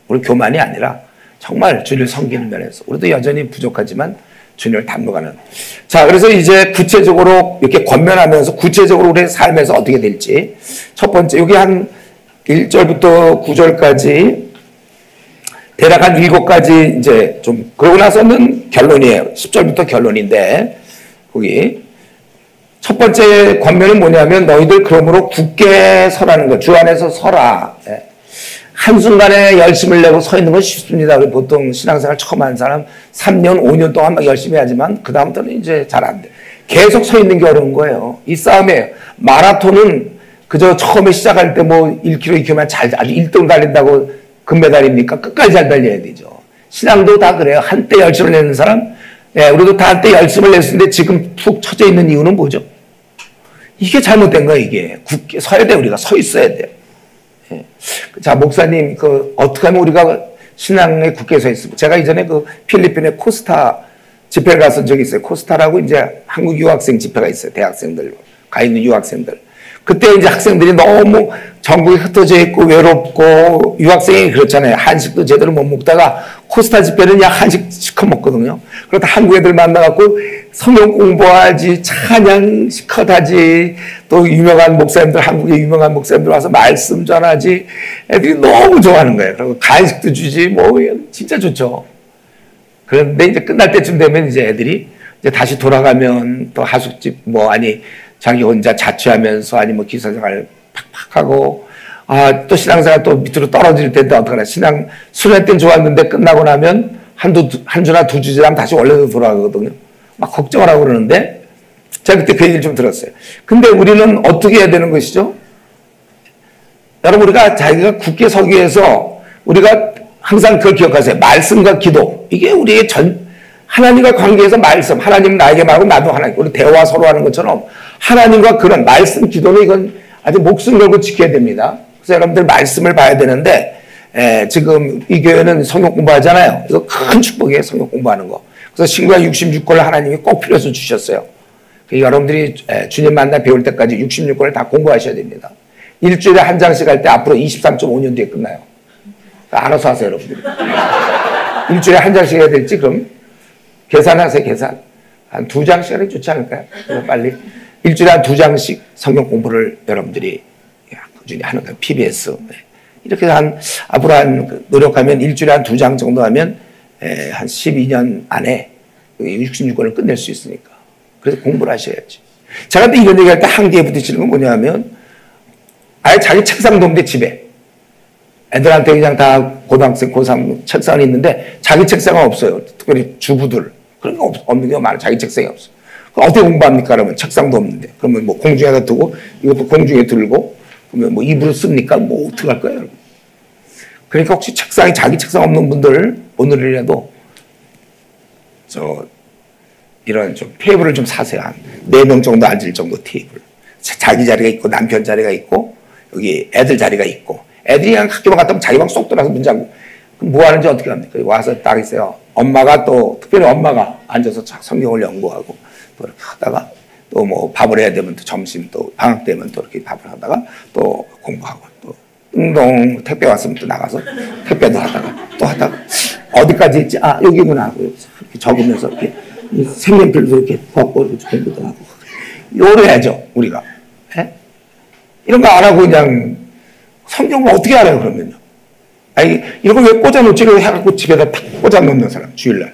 우리 교만이 아니라 정말 주를 섬기는 면에서 우리도 여전히 부족하지만 주님을 닮아가는. 자, 그래서 이제 구체적으로 이렇게 권면하면서 구체적으로 우리의 삶에서 어떻게 될지. 첫 번째, 여기 한 1절부터 9절까지 대략 한 7가지 이제 좀, 그러고 나서는 결론이에요. 10절부터 결론인데, 거기. 첫 번째 권면은 뭐냐면 너희들 그러므로 굳게 서라는 거. 주 안에서 서라. 한순간에 열심을 내고 서 있는 건 쉽습니다. 보통 신앙생활 처음 하는 사람 3년, 5년 동안 막 열심히 하지만 그 다음부터는 이제 잘 안 돼. 계속 서 있는 게 어려운 거예요. 이 싸움이에요. 마라톤은 그저 처음에 시작할 때 뭐 1km, 2km만 아주 1등 달린다고 금메달입니까? 끝까지 잘 달려야 되죠. 신앙도 다 그래요. 한때 열심을 내는 사람, 예, 우리도 다 한때 열심을 냈는데 지금 푹 처져 있는 이유는 뭐죠? 이게 잘못된 거예요, 이게. 굳게 서야 돼, 우리가 서 있어야 돼요. 예. 자, 목사님, 어떻게 하면 우리가 신앙에 굳게 서 있습니까? 제가 이전에 필리핀의 코스타 집회를 갔던 적이 있어요. 코스타라고 이제 한국 유학생 집회가 있어요. 대학생들, 가 있는 유학생들. 그때 이제 학생들이 너무 전국에 흩어져 있고 외롭고 유학생이 그렇잖아요. 한식도 제대로 못 먹다가 코스타 집회는 약 한식 시커 먹거든요. 그러다 한국 애들 만나갖고 성경 공부하지, 찬양 시컷 하지, 또 유명한 목사님들, 한국의 유명한 목사님들 와서 말씀 전하지, 애들이 너무 좋아하는 거예요. 그리고 간식도 주지, 뭐, 진짜 좋죠. 그런데 이제 끝날 때쯤 되면 이제 애들이 이제 다시 돌아가면 또 하숙집, 자기 혼자 자취하면서 아니면 기사생활 팍팍 하고, 또 신앙생활 또 밑으로 떨어질 때인데 어떡하나. 수련 때는 좋았는데 끝나고 나면 한 주나 두 주 지나면 다시 원래로 돌아가거든요. 막 걱정을 하고 그러는데, 제가 그때 그 얘기를 좀 들었어요. 근데 우리는 어떻게 해야 되는 것이죠? 여러분, 우리가 자기가 굳게 서기 위해서 우리가 항상 그걸 기억하세요. 말씀과 기도. 이게 우리의 하나님과 관계에서 말씀. 하나님 나에게 말하고 나도 하나님. 우리 대화 서로 하는 것처럼 하나님과 그런 말씀, 기도는 이건 아주 목숨 걸고 지켜야 됩니다. 그래서 여러분들 말씀을 봐야 되는데, 지금 이 교회는 성경 공부하잖아요. 이거 큰 축복이에요, 성경 공부하는 거. 그래서 신구약 66권을 하나님이 꼭 필요해서 주셨어요. 여러분들이 주님 만나 배울 때까지 66권을 다 공부하셔야 됩니다. 일주일에 한 장씩 할 때 앞으로 23.5년 뒤에 끝나요. 알아서 하세요, 여러분들이. 일주일에 한 장씩 해야 될지, 그럼 계산하세요, 계산. 한 2장씩 하는 게 좋지 않을까요? 빨리. 일주일에 한 2장씩 성경 공부를 여러분들이 꾸준히 하는 거예요. PBS. 이렇게 앞으로 노력하면 일주일에 한 2장 정도 하면 한 12년 안에 66권을 끝낼 수 있으니까. 그래서 공부를 하셔야지. 제가 또 이런 얘기할 때 한계에 부딪히는 건 뭐냐면, 아예 자기 책상도 없는데 집에. 애들한테 그냥 다 고등학생, 고3 책상이 있는데 자기 책상은 없어요. 특별히 주부들. 그런 거 없는 게 많아요. 자기 책상이 없어요. 어떻게 공부합니까? 그러면 책상도 없는데. 그러면 공중에다 두고 이것도 공중에 들고 그러면 입으로 씁니까? 어떻게 할 거예요? 여러분? 그러니까 혹시 자기 책상 없는 분들 오늘이라도 이런 좀 테이블을 좀 사세요. 한 4명 정도 앉을 정도 테이블. 자기 자리가 있고 남편 자리가 있고 여기 애들 자리가 있고 애들이 그냥 학교만 갔다 오면 자기 방 쏙 들어가서 문 잠그고 그럼 뭐 하는지 어떻게 합니까? 와서 딱 있어요. 엄마가 특별히 엄마가 앉아서 성경을 연구하고 또 이렇게 하다가 또 밥을 해야 되면 또 점심 또 방학 되면 또 이렇게 밥을 하다가 또 공부하고 또 띵동 택배 왔으면 또 나가서 택배도 하다가 또 하다가 어디까지 했지? 아 여기구나. 이렇게 적으면서 이렇게 색연필도 이렇게 벗고 이렇게 공부도 하고 요래야죠 우리가. 예? 이런 거 안 하고 그냥 성경을 어떻게 알아요 그러면요? 아니 이런 거 왜 꽂아놓지? 해갖고 집에다 탁 꽂아놓는 사람 주일날.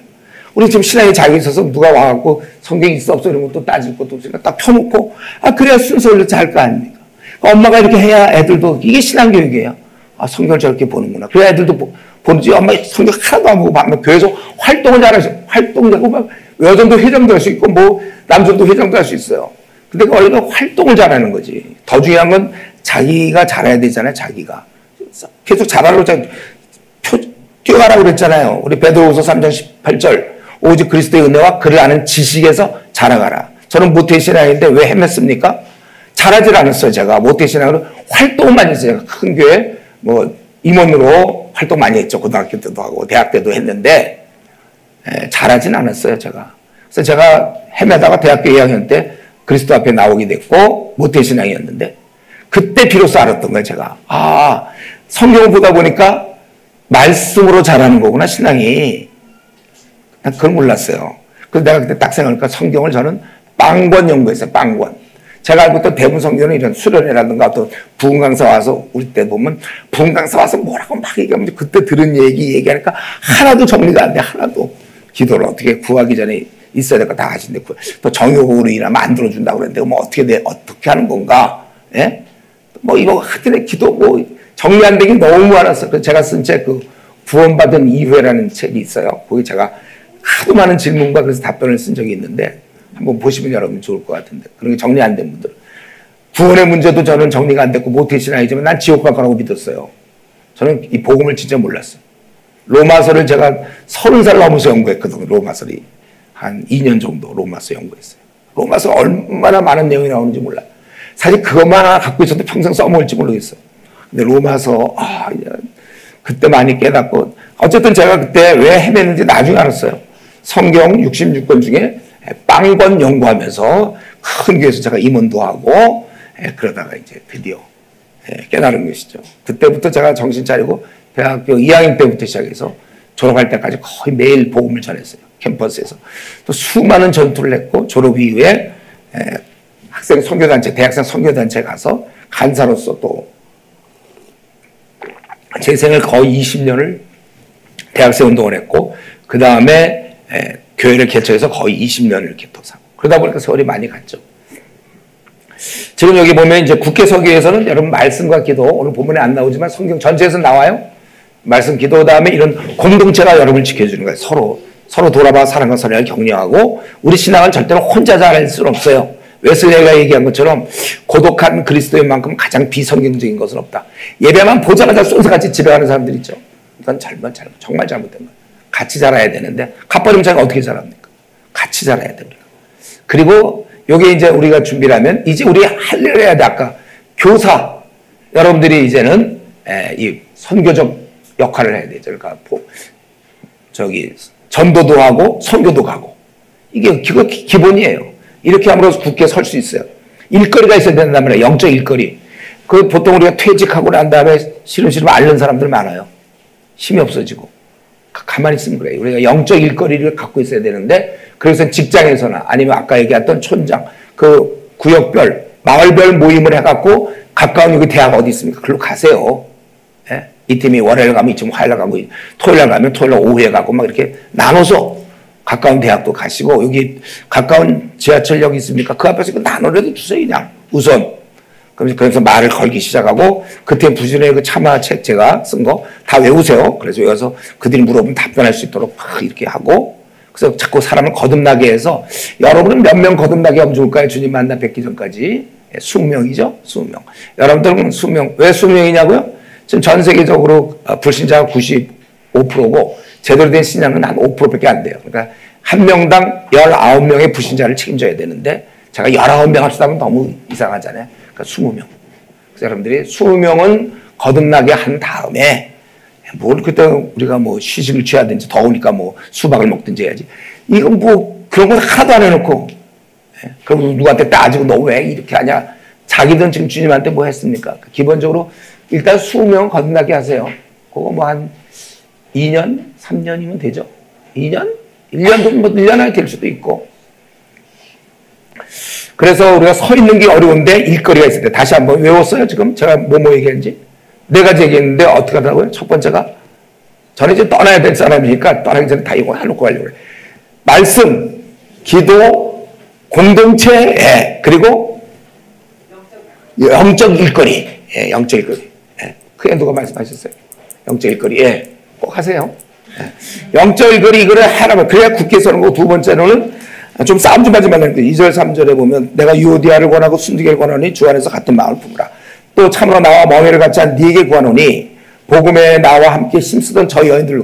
우리 지금 신앙에 자기 있어서 누가 와갖고 성경이 있어 없어 이런 것도 따질 것도 없으니까 딱 펴놓고 아 그래야 순서를 잘 거 아닙니까? 엄마가 이렇게 해야 애들도 이게 신앙교육이에요. 아 성경을 저렇게 보는구나. 그래야 애들도 보는지 엄마 성경 하나도 안 보고 밤에 교회에서 활동을 잘하죠. 활동하고 막 여전도 회장도 할 수 있고 뭐 남전도 회장도 할 수 있어요. 근데 원래는 활동을 잘하는 거지. 더 중요한 건 자기가 잘해야 되잖아요. 자기가 계속 잘하려고 뛰어가라고 그랬잖아요. 우리 베드로후서 3장 18절 오직 그리스도의 은혜와 그를 아는 지식에서 자라가라. 저는 모태신앙인데 왜 헤맸습니까? 잘하질 않았어요. 제가 모태신앙으로 활동만 했어요. 큰 교회 뭐 임원으로 활동 많이 했죠. 고등학교 때도 하고 대학 때도 했는데 잘하진 않았어요. 제가. 그래서 제가 헤매다가 대학교 2학년 때 그리스도 앞에 나오게 됐고 모태신앙이었는데 그때 비로소 알았던 거예요. 제가. 아 성경을 보다 보니까 말씀으로 자라는 거구나 신앙이. 난 그걸 몰랐어요. 그래서 내가 그때 딱 생각하니까 성경을 저는 빵권 연구했어요. 빵권. 제가 알고 있던 대부분 성경은 이런 수련회라든가 어떤 부흥 강사 와서 우리 때 보면 부흥 강사 와서 뭐라고 막 얘기하면 그때 들은 얘기하니까 하나도 정리가 안 돼. 하나도. 기도를 어떻게 구하기 전에 있어야 될 거 다 하신데 또 정욕으로 일하면 안 들어준다고 그랬는데 뭐 어떻게 하는 건가? 예? 뭐 이거 하여튼 기도 뭐 정리 안 되긴 너무 많았어요. 그래서 제가 쓴 책 그 구원받은 이후에라는 책이 있어요. 거기 제가 하도 많은 질문과 그래서 답변을 쓴 적이 있는데 한번 보시면 여러분 좋을 것 같은데 그런 게 정리 안 된 분들 구원의 문제도 저는 정리가 안 됐고 모태신앙이지만 난 지옥 갈 거라고 믿었어요. 저는 이 복음을 진짜 몰랐어요. 로마서를 제가 30살 넘어서 연구했거든요. 로마서를 한 2년 정도 로마서 연구했어요. 로마서 얼마나 많은 내용이 나오는지 몰라요. 사실 그것만 하나 갖고 있어도 평생 써먹을지 모르겠어요. 근데 로마서 그때 많이 깨닫고 어쨌든 제가 그때 왜 헤맸는지 나중에 알았어요. 성경 66권 중에 빵권 연구하면서 큰 교회에서 제가 임원도 하고 그러다가 이제 드디어 깨달은 것이죠. 그때부터 제가 정신 차리고 대학교 2학년 때부터 시작해서 졸업할 때까지 거의 매일 복음을 전했어요. 캠퍼스에서. 또 수많은 전투를 했고 졸업 이후에 학생 선교단체, 대학생 선교단체 가서 간사로서 또 제 생을 거의 20년을 대학생 운동을 했고 그 다음에 교회를 개척해서 거의 20년을 이렇게 또 사고 그러다 보니까 세월이 많이 갔죠. 지금 여기 보면 이제 국회서기에서는 여러분 말씀과 기도 오늘 본문에 안 나오지만 성경 전체에서 나와요. 말씀 기도 다음에 이런 공동체가 여러분을 지켜주는 거예요. 서로 돌아봐 사랑과 선행을 격려하고 우리 신앙은 절대로 혼자 잘할 수는 없어요. 웨슬레이가 얘기한 것처럼 고독한 그리스도인만큼 가장 비성경적인 것은 없다. 예배만 보자마자 쏜새같이 집에 가는 사람들 있죠. 이건 정말 잘못된 거예요. 같이 자라야 되는데 갑버림차가 어떻게 자랍니까? 같이 자라야 돼 우리가. 그리고 요게 이제 우리가 준비를 하면 이제 우리 할 일을 해야 돼. 아까 교사 여러분들이 이제는 이 선교적 역할을 해야 되죠. 그러니까 전도도 하고 선교도 가고 이게 기본이에요. 이렇게 함으로써 굳게 설 수 있어요. 일거리가 있어야 된단 말이에요. 영적 일거리. 그 보통 우리가 퇴직하고 난 다음에 시름시름 앓는 사람들 많아요. 힘이 없어지고. 가만히 있으면 그래요. 우리가 영적 일거리를 갖고 있어야 되는데 그래서 직장에서나 아니면 아까 얘기했던 촌장, 그 구역별, 마을별 모임을 해갖고 가까운 여기 대학 어디 있습니까? 글로 가세요. 예? 이 팀이 월요일 가면 이 팀 화요일 가고 토요일 가면 토요일 오후에 가고 막 이렇게 나눠서 가까운 대학도 가시고 여기 가까운 지하철역 있습니까? 그 앞에서 나눠라도 주세요 그냥 우선. 그래서 말을 걸기 시작하고 그때 부진의 그 참화 책 제가 쓴 거 다 외우세요. 그래서 외워서 그들이 물어보면 답변할 수 있도록 막 이렇게 하고 그래서 자꾸 사람을 거듭나게 해서 여러분은 몇 명 거듭나게 하면 좋을까요? 주님 만나 뵙기 전까지 20명이죠. 20명. 여러분들은 20명. 왜 20명이냐고요? 지금 전 세계적으로 불신자가 95%고 제대로 된 신앙은 한 5%밖에 안 돼요. 그러니까 한 명당 19명의 불신자를 책임져야 되는데 제가 19명 합시다 하면 너무 이상하잖아요. 그러니까 20명. 그래서 여러분들이 20명은 거듭나게 한 다음에 뭘 그때 우리가 뭐 휴식을 취하든지 더우니까 뭐 수박을 먹든지 해야지. 이건 뭐 그런 건 하나도 안 해놓고 그리고 누구한테 따지고 너 왜 이렇게 하냐. 자기든 지금 주님한테 뭐 했습니까? 기본적으로 일단 수명 거듭나게 하세요. 그거 뭐 한 2년, 3년이면 되죠. 2년? 1년도 뭐 1년 안에 될 수도 있고. 그래서 우리가 서 있는 게 어려운데 일거리가 있을 때 다시 한번 외웠어요. 지금 제가 뭐 얘기했는지. 네 가지 얘기했는데 어떻게 하더라고요? 첫 번째가 저는 이제 떠나야 될 사람이니까 떠나기 전에 다 이거 해놓고 가려고 해요. 말씀, 기도, 공동체, 예. 그리고 영적 일거리. 예, 영적 일거리. 예. 그게 누가 말씀하셨어요? 영적 일거리. 예. 꼭 하세요. 예. 영적 일거리 이거를 하라면 그래야 굳게 서는 거고 두 번째로는 좀 싸움 좀 하지 말라는 거예요. 2절 3절에 보면 내가 유오디아를 권하고 순두개를 권하니 주 안에서 같은 마음을 품으라. 또 참으로 나와 멍에를 같이 한 네게 구하노니 복음에 나와 함께 힘쓰던 저 여인들을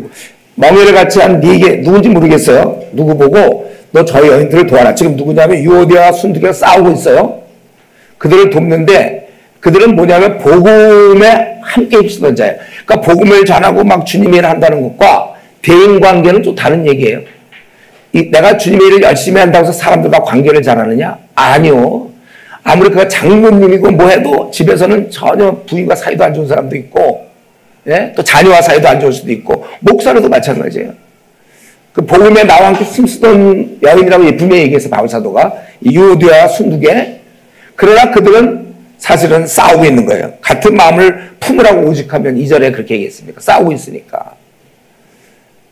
멍에를 같이 한 네게 누군지 모르겠어요. 누구 보고 너 저 여인들을 도와라. 지금 누구냐면 유오디아와 순두개가 싸우고 있어요. 그들을 돕는데 그들은 뭐냐면 복음에 함께 힘쓰던 자예요. 그러니까 복음을 전하고 막 주님의 일을 한다는 것과 대인관계는 좀 다른 얘기예요. 내가 주님의 일을 열심히 한다고 해서 사람들과 관계를 잘하느냐? 아니요. 아무리 그가 장모님이고 뭐 해도 집에서는 전혀 부인과 사이도 안 좋은 사람도 있고, 예? 또 자녀와 사이도 안 좋을 수도 있고, 목사로도 마찬가지예요. 그 복음에 나와 함께 힘쓰던 여인이라고 예쁘게 얘기해서 바울사도가 유오디아와 순두개. 그러나 그들은 사실은 싸우고 있는 거예요. 같은 마음을 품으라고 오직하면 2절에 그렇게 얘기했습니까? 싸우고 있으니까.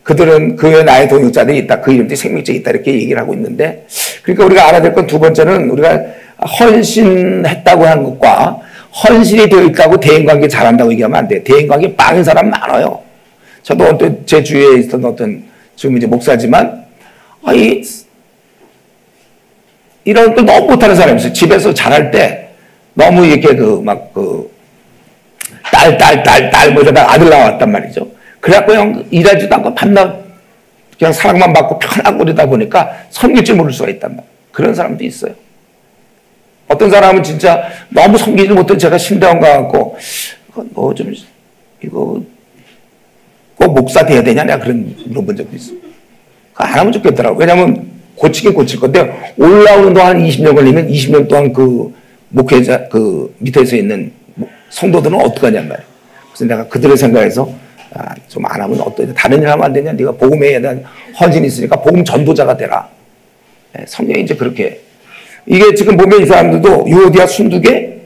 그들은 그 외에 나의 동역자들이 있다. 그 이름들이 생명책이 있다. 이렇게 얘기를 하고 있는데, 그러니까 우리가 알아야 될 건 두 번째는 우리가 헌신했다고 하는 것과 헌신이 되어 있다고 대인관계 잘한다고 얘기하면 안 돼요. 대인관계 빵인 사람 많아요. 저도 어떤 제 주위에 있었던 어떤 지금 이제 목사지만 이런 걸 너무 못하는 사람이 있어요. 집에서 잘할 때 너무 이렇게 딸 뭐 이러다가 아들 나왔단 말이죠. 그래갖고 그냥 일하지도 않고 밤낮 그냥 사랑만 받고 편하고 그러다 보니까 섬길 줄 모를 수가 있단 말이에요. 그런 사람도 있어요. 어떤 사람은 진짜 너무 섬기지 못한 제가 신대원 가갖고 너 좀 이거 꼭 목사 돼야 되냐 내가 그런 물어본 적도 있어요. 안 하면 좋겠더라고요. 왜냐하면 고치긴 고칠 건데 올라오는 동안 20년 걸리면 20년 동안 그 목회자 그 밑에서 있는 성도들은 어떡하냔 말이에요. 그래서 내가 그들을 생각해서 좀 안 하면 어떠냐. 다른 일 하면 안 되냐. 네가 복음에 대한 헌신이 있으니까 복음 전도자가 되라. 성령이 이제 그렇게. 이게 지금 보면 이 사람들도 유오디아 순두개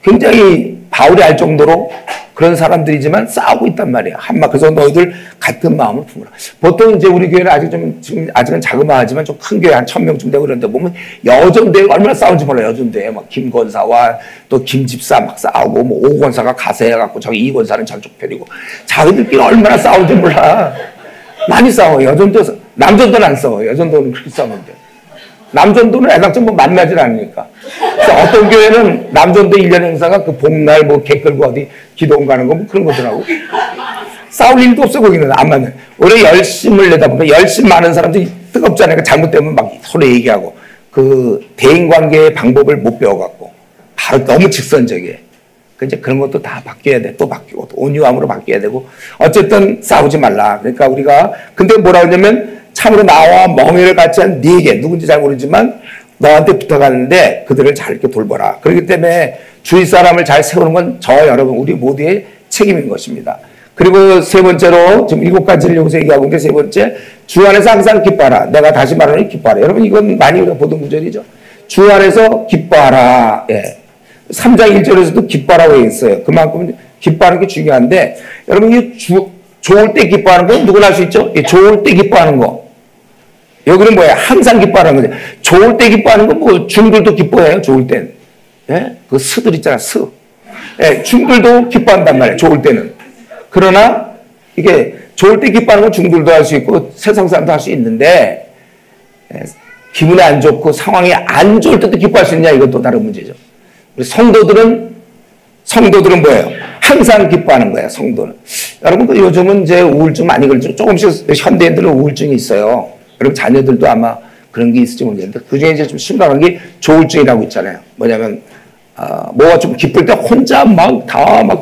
굉장히 바울이 알 정도로 그런 사람들이지만 싸우고 있단 말이야. 그래서 너희들 같은 마음을 품으라. 보통 이제 우리 교회는 아직 지금 아직은 자그마하지만 좀 큰 교회 한 1000명쯤 되고 그런데 보면 여전대회가 얼마나 싸운지 몰라요. 여전대회. 막 김권사와 또 김집사 막 싸우고 뭐 오권사가 가세해갖고 저기 이권사는 저쪽 편이고 자기들끼리 얼마나 싸운지 몰라. 많이 싸워요. 여전도, 남전도는 안 싸워요. 여전도는 그렇게 싸우는데. 남전도는 애당초 뭐 만나질 않으니까. 그래서 어떤 교회는 남전도 1년 행사가 그 봄날 뭐 개 끌고 어디 기도원 가는 거 뭐 그런 거더라고. 싸울 일도 없어 거기는 안 맞는. 오히려 열심을 내다 보면 열심 많은 사람들이 뜨겁잖아요. 잘못되면 막 서로 얘기하고 그 대인관계의 방법을 못 배워갖고 바로 너무 직선적이에요. 이제 그런 것도 다 바뀌어야 돼. 또 바뀌고 또 온유함으로 바뀌어야 되고 어쨌든 싸우지 말라. 그러니까 우리가 근데 뭐라 그러냐면 참으로 나와 멍에를 같이 한 네게 누군지 잘 모르지만 너한테 부탁하는데 그들을 잘 이렇게 돌보라. 그렇기 때문에 주위 사람을 잘 세우는 건 저 여러분 우리 모두의 책임인 것입니다. 그리고 세 번째로 지금 7가지를 여기서 얘기하고 있는데 세 번째 주 안에서 항상 기뻐하라. 내가 다시 말하는 기뻐하라. 여러분 이건 많이 우리가 보던 구절이죠. 주 안에서 기뻐하라. 예. 3장 1절에서도 기뻐하라고 했어요. 그만큼 기뻐하는 게 중요한데 여러분 이 좋을 때 기뻐하는 건 누구나 할 수 있죠? 좋을 때 기뻐하는 거. 여기는 뭐야? 항상 기뻐하는 거죠. 좋을 때 기뻐하는 건 뭐 중들도 기뻐해요. 좋을 땐. 예? 그 스들 있잖아. 스. 예, 중들도 기뻐한단 말이에요. 좋을 때는. 그러나 이게 좋을 때 기뻐하는 건 중들도 할 수 있고 세상 사람도 할 수 있는데 예, 기분이 안 좋고 상황이 안 좋을 때도 기뻐할 수 있냐 이것도 다른 문제죠. 우리 성도들은 뭐예요? 항상 기뻐하는 거예요. 성도는. 여러분 그 요즘은 이제 우울증 많이 걸리죠. 조금씩 현대인들은 우울증이 있어요. 여러분 자녀들도 아마 그런 게 있을지 모르겠는데 그중에 이제 좀 심각한 게 조울증이라고 있잖아요. 뭐냐면 뭐가 좀 기쁠 때 혼자 막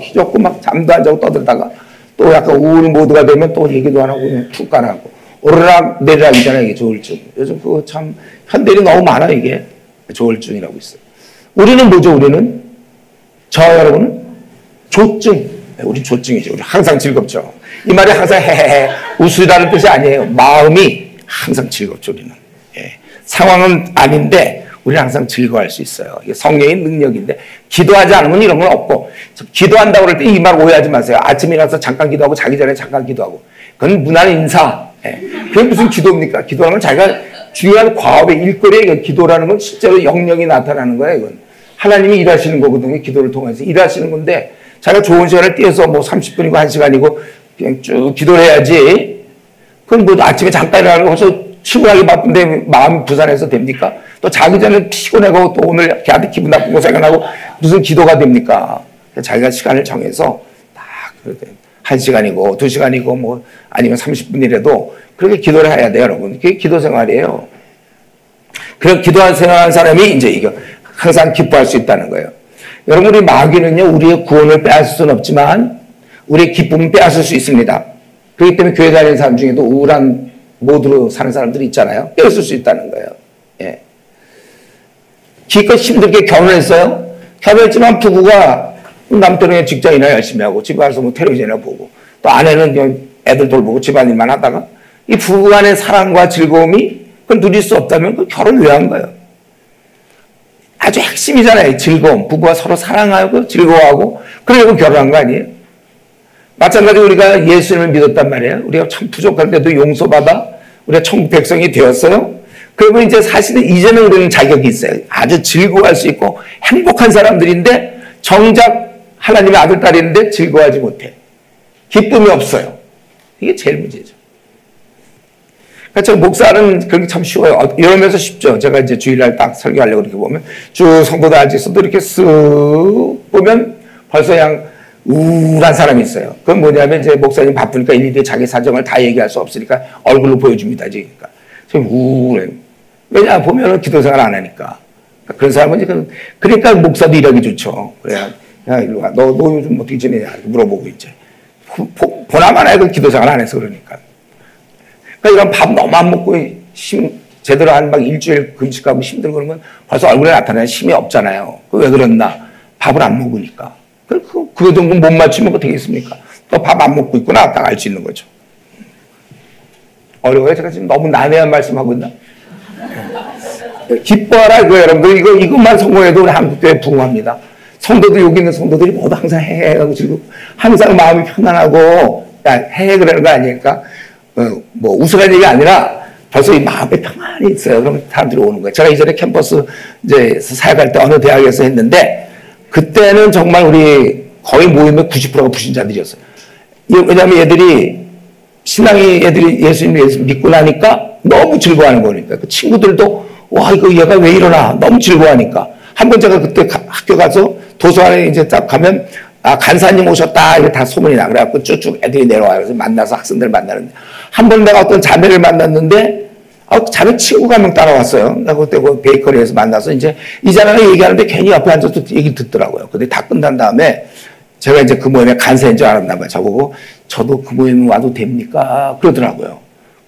희적고 막 잠도 안 자고 떠들다가 또 약간 우울 모드가 되면 또 얘기도 안 하고 그냥 툭 가라고 오르락 내리락이잖아요. 이게 조울증. 요즘 그거 참 현대인이 너무 많아 이게 조울증이라고 있어요. 우리는 뭐죠? 우리는 저 여러분은 조증. 우리 조증이죠. 우리 항상 즐겁죠. 이 말이 항상 헤헤헤 웃으라는 뜻이 아니에요. 마음이 항상 즐겁죠, 우리는. 예. 상황은 아닌데 우리는 항상 즐거워할 수 있어요. 이게 성령의 능력인데 기도하지 않으면 이런 건 없고 기도한다고 그럴 때 이 말 오해하지 마세요. 아침에 일어나서 잠깐 기도하고 자기 전에 잠깐 기도하고 그건 무난 인사. 예. 그게 무슨 기도입니까? 기도하는 건 자기가 중요한 과업의 일거리에 기도라는 건 실제로 영역이 나타나는 거예요. 이건 하나님이 일하시는 거거든요. 기도를 통해서 일하시는 건데 자기가 좋은 시간을 띄어서 뭐 30분이고 1시간이고 그냥 쭉 기도를 해야지. 그건 뭐 아침에 잠깐 일어나서 출근하기 바쁜데 마음 부산해서 됩니까? 또 자기 전에 피곤하고 또 오늘 걔한테 기분 나쁜 거 생각나고 무슨 기도가 됩니까? 자기가 시간을 정해서 딱 1시간이고 2시간이고 뭐 아니면 30분이라도 그렇게 기도를 해야 돼요, 여러분. 그게 기도 생활이에요. 그런 기도한 생활한 사람이 이제 이거 항상 기뻐할 수 있다는 거예요. 여러분, 우리 마귀는요, 우리의 구원을 빼앗을 수는 없지만 우리의 기쁨을 빼앗을 수 있습니다. 그렇기 때문에 교회 다니는 사람 중에도 우울한 모드로 사는 사람들이 있잖아요. 빼앗을 수 있다는 거예요. 예. 기껏 힘들게 결혼했어요. 결혼했지만 부부가 남편은 직장이나 열심히 하고 집에 와서 뭐 텔레비전이나 보고 또 아내는 그냥 애들 돌보고 집안일만 하다가 이 부부 간의 사랑과 즐거움이 그걸 누릴 수 없다면 그 결혼 왜 한 거예요? 아주 핵심이잖아요. 즐거움. 부부가 서로 사랑하고 즐거워하고 그래서 결혼한 거 아니에요? 마찬가지로 우리가 예수님을 믿었단 말이에요. 우리가 참 부족한데도 용서받아 우리가 천국 백성이 되었어요. 그리고 이제 사실은 이제는 우리는 자격이 있어요. 아주 즐거워할 수 있고 행복한 사람들인데 정작 하나님의 아들, 딸인데 즐거워하지 못해. 기쁨이 없어요. 이게 제일 문제죠. 그러니까 저 목사는 그런 게 참 쉬워요. 이러면서 쉽죠. 제가 이제 주일날 딱 설교하려고 이렇게 보면 쭉 성도들 앉아있어도 이렇게 쓱 보면 벌써 그냥 우울한 사람이 있어요. 그건 뭐냐면 이제 목사님 바쁘니까 일일이 자기 사정을 다 얘기할 수 없으니까 얼굴로 보여줍니다. 그러니까 좀 우울해요. 왜냐 보면은 기도 생활 안 하니까. 그런 사람은 이제 그러니까 목사도 일하기 좋죠. 그래야 야 이리 와. 너 요즘 어떻게 지내냐 물어보고 이제 보나마나 그 기도 생활 안 해서 그러니까. 그러니까 이런 밥 너무 안 먹고 제대로 한 막 일주일 금식하고 힘들고 그러면 벌써 얼굴에 나타나는 힘이 없잖아요. 왜 그랬나? 밥을 안 먹으니까. 그 정도 못 맞추면 어떻게 되겠습니까? 또 밥 안 먹고 있구나 딱 알 수 있는 거죠. 어려워요. 제가 지금 너무 난해한 말씀하고 있나? 기뻐하라 이거 여러분들 이것만 성공해도 우리 한국교회 부흥합니다. 성도들 여기 있는 성도들이 모두 항상 해하고 즐겁고 항상 마음이 편안하고 해 그러는 거 아니니까 뭐 우스운 얘기 아니라 벌써 이 마음에 평안이 있어요. 그럼 사람들이 오는 거예요. 제가 이전에 캠퍼스 이제 사역할 때 어느 대학에서 했는데 그때는 정말 우리 거의 모임의 90%가 불신자들이었어요. 왜냐하면 얘들이 신앙이 애들이 예수님을 믿고 나니까 너무 즐거워하는 거니까 그 친구들도 와 이거 얘가 왜 이러나 너무 즐거워하니까 한 번 제가 그때 학교 가서 도서관에 이제 딱 가면 아 간사님 오셨다 이게 다 소문이 나 그래갖고 쭉쭉 애들이 내려와요. 그래서 만나서 학생들 만나는데 한 번 내가 어떤 자매를 만났는데 자매 친구가 한 명 따라왔어요. 내가 그때 그 베이커리에서 만나서 이제 이 자매가 얘기하는데 괜히 옆에 앉아서 얘기 듣더라고요. 근데 다 끝난 다음에 제가 이제 그 모임에 간사인 줄 알았나 봐요. 저보고 저도 그 모임 와도 됩니까? 그러더라고요.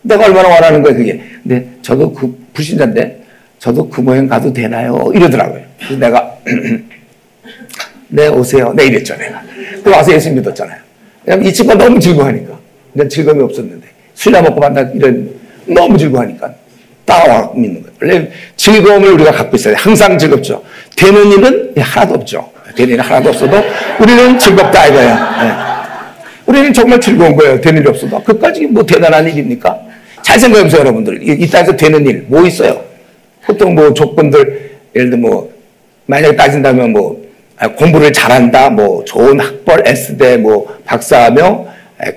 내가 얼마나 원하는 거예요, 그게. 근데 저도 그 불신자인데 저도 그 모임 가도 되나요? 이러더라고요. 그래서 내가 네, 오세요. 네, 이랬죠, 내가. 그 와서 예수 믿었잖아요. 왜냐면 이 친구가 너무 즐거워하니까. 난 즐거움이 없었는데. 술이나 먹고 만나 이런 너무 즐거워하니까. 따라와 믿는 거예요. 원래 즐거움을 우리가 갖고 있어야 돼요. 항상 즐겁죠. 되는 일은 하나도 없죠. 되는 일은 하나도 없어도 우리는 즐겁다 이거예요. 네. 우리는 정말 즐거운 거예요. 되는 일이 없어도. 그까지 뭐 대단한 일입니까? 잘 생각해보세요, 여러분들. 이 땅에서 되는 일, 뭐 있어요? 보통 뭐 조건들, 예를 들어 뭐, 만약에 따진다면 뭐, 공부를 잘한다, 뭐, 좋은 학벌, S대, 뭐, 박사하며,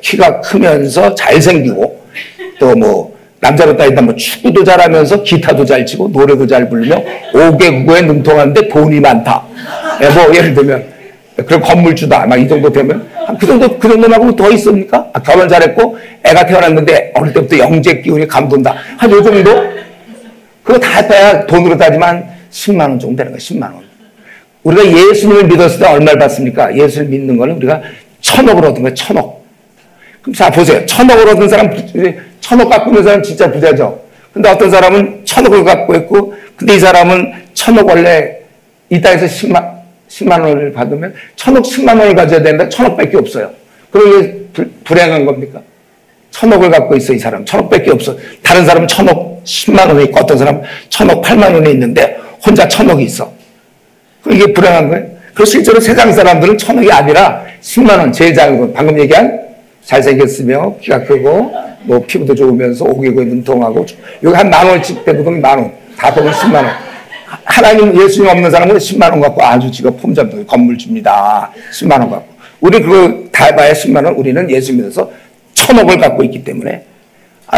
키가 크면서 잘생기고, 또 뭐, 남자로 따진다 뭐, 축구도 잘하면서 기타도 잘 치고, 노래도 잘 부르며, 5개 국어에 능통한데 돈이 많다. 뭐, 예를 들면, 그런 건물주다. 막 이 정도 되면, 그 정도만큼 더 있습니까? 결혼 잘했고, 애가 태어났는데, 어릴 때부터 영재 기운이 감돈다. 한 요 정도? 그거 다 해봐야 돈으로 따지면 10만 원 정도 되는 거야, 10만 원. 우리가 예수님을 믿었을 때 얼마를 받습니까? 예수를 믿는 거는 우리가 1,000억을 얻은 거예요, 1,000억. 그럼 자, 보세요. 1,000억을 얻은 사람, 1,000억 갖고 있는 사람 진짜 부자죠. 근데 어떤 사람은 1,000억을 갖고 있고, 근데 이 사람은 1,000억 원래 이 땅에서 10만 원을 받으면 1,000억 10만 원을 가져야 되는데 1,000억밖에 없어요. 그럼 이게 불행한 겁니까? 1,000억을 갖고 있어 이 사람. 1,000억밖에 없어. 다른 사람은 1,000억 10만 원에 있고 어떤 사람은 1,000억 8만 원에 있는데 혼자 1,000억이 있어. 그럼 이게 불행한 거예요? 그리고 실제로 세상 사람들은 1,000억이 아니라 10만 원 제일 작은 거 방금 얘기한 잘생겼으며 키가 크고 뭐 피부도 좋으면서 오개구에 눈통하고 여기 한 10,000원씩 대부분 10,000원 다 보면 10만 원. 하나님 예수님 없는 사람은 10만 원 갖고 아주 지가 폼 잡고 건물 줍니다. 10만 원 갖고. 우리 그거 다 해봐야 10만 원. 우리는 예수 믿어서 1,000억을 갖고 있기 때문에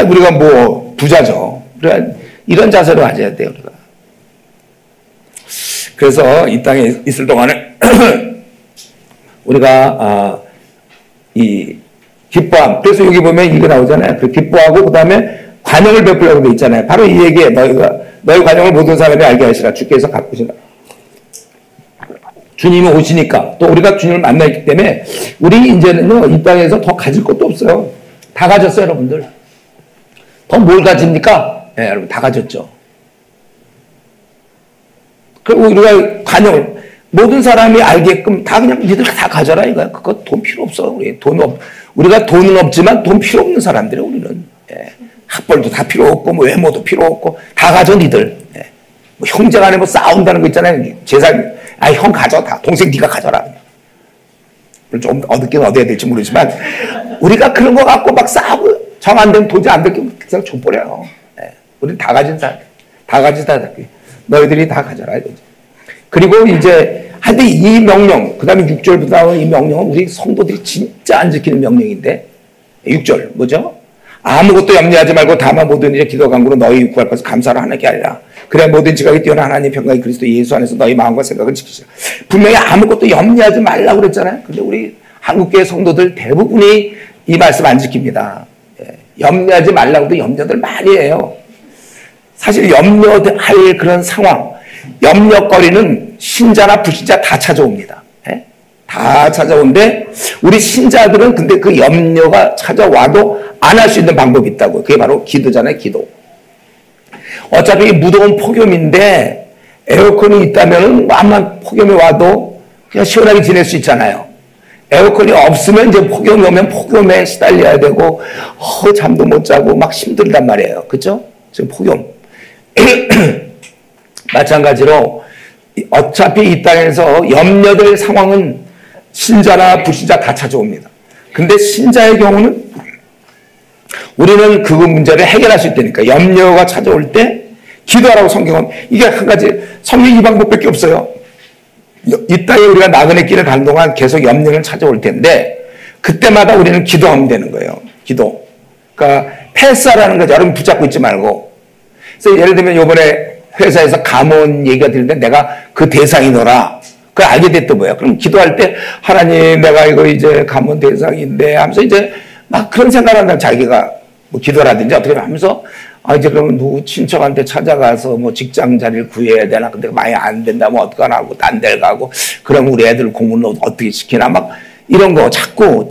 우리가 뭐 부자죠. 우리가 이런 자세로 가져야 돼요. 우리가. 그래서 이 땅에 있을 동안에 우리가 이 기뻐함. 그래서 여기 보면 이게 나오잖아요. 그 기뻐하고 그다음에 관용을 베풀려고 돼 있잖아요. 바로 이 얘기에 너희 관용을 모든 사람이 알게 하시라. 주께서 가꾸시라. 주님이 오시니까 또 우리가 주님을 만나있기 때문에 우리 이제는요 이 땅에서 더 가질 것도 없어요. 다 가졌어요, 여러분들. 더 뭘 가집니까? 네, 여러분 다 가졌죠. 그리고 우리가 관용 모든 사람이 알게끔 다 그냥 니들 다 가져라 이거야. 그거 돈 필요 없어. 우리가 돈은 없지만 돈 필요 없는 사람들이에요. 우리는 학벌도 다 필요 없고 뭐 외모도 필요 없고 다 가져 니들. 뭐 형제간에 뭐 싸운다는 거 있잖아요. 재산 형 가져 다. 동생 네가 가져라. 좀 어둡긴 어디야 될지 모르지만 우리가 그런 거 갖고 막 싸우고 정 안 되면 도저히 안 될 게 그냥 줘버려요. 우리는 다 가진 사람. 다 가진 사람. 너희들이 다 가져라 이거지. 그리고 이제 하여튼 이 명령 그 다음에 6절부터 나오는 이 명령은 우리 성도들이 진짜 안 지키는 명령인데 6절 뭐죠? 아무것도 염려하지 말고 다만 모든 일에 기도 간구로 너희 구할 것을 감사로 하나님께 하리라. 그래야 모든 지각이 뛰어난 하나님 평강이 그리스도 예수 안에서 너희 마음과 생각을 지키시라. 분명히 아무것도 염려하지 말라고 그랬잖아요. 근데 우리 한국교회 성도들 대부분이 이 말씀 안 지킵니다. 염려하지 말라고도 염려들 많이 해요. 사실 염려할 그런 상황, 염려거리는 신자나 불신자 다 찾아옵니다. 다 찾아오는데 우리 신자들은 근데 그 염려가 찾아와도 안 할 수 있는 방법이 있다고. 그게 바로 기도잖아요. 기도. 어차피 무더운 폭염인데 에어컨이 있다면 암만 폭염이 와도 그냥 시원하게 지낼 수 있잖아요. 에어컨이 없으면 이제 폭염이 오면 폭염에 시달려야 되고 잠도 못 자고 막 힘들단 말이에요. 그렇죠? 지금 폭염. 마찬가지로 어차피 이 땅에서 염려될 상황은 신자나 불신자 다 찾아옵니다. 근데 신자의 경우는 우리는 그 문제를 해결할 수 있다니까. 염려가 찾아올 때 기도하라고 성경은 이게 한 가지 성경 이 방법밖에 없어요. 이 땅에 우리가 나그네 길을 가는 동안 계속 염려는 찾아올 텐데 그때마다 우리는 기도하면 되는 거예요. 기도. 그러니까 패스하라는 거죠. 여러분 붙잡고 있지 말고. 그래서 예를 들면 이번에 회사에서 감원 얘기가 들리는데 내가 그 대상이더라. 그걸 알게 됐던 거예요. 그럼 기도할 때 하나님 내가 이거 이제 감원 대상인데 하면서 이제 막 그런 생각을 한다. 자기가 뭐 기도라든지 어떻게 하면서 이제 그러면 누구 친척한테 찾아가서 뭐 직장 자리를 구해야 되나. 근데 많이 안 된다면 어떡하나 하고 딴 데를 가고 그럼 우리 애들 공부는 어떻게 시키나 막 이런 거 자꾸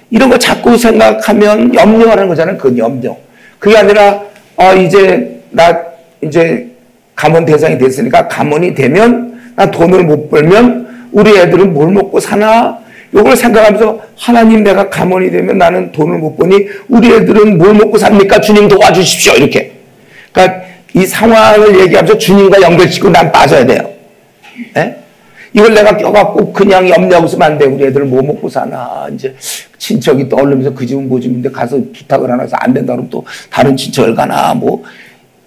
이런 거 자꾸 생각하면 염려하는 거잖아요. 그 염려. 그게 아니라 이제 나 이제 감원 대상이 됐으니까 감원이 되면 나 돈을 못 벌면 우리 애들은 뭘 먹고 사나 이걸 생각하면서 하나님 내가 감원이 되면 나는 돈을 못 버니 우리 애들은 뭘 먹고 삽니까? 주님 도와주십시오. 이렇게. 그러니까 이 상황을 얘기하면서 주님과 연결시키고 난 빠져야 돼요. 이걸 내가 껴갖고 그냥 염려하고 있으면 안 돼. 우리 애들 뭐 먹고 사나. 이제 친척이 떠오르면서 그 집은 뭐 집인데 가서 부탁을 하나 해서 안 된다 그러면 또 다른 친척을 가나 뭐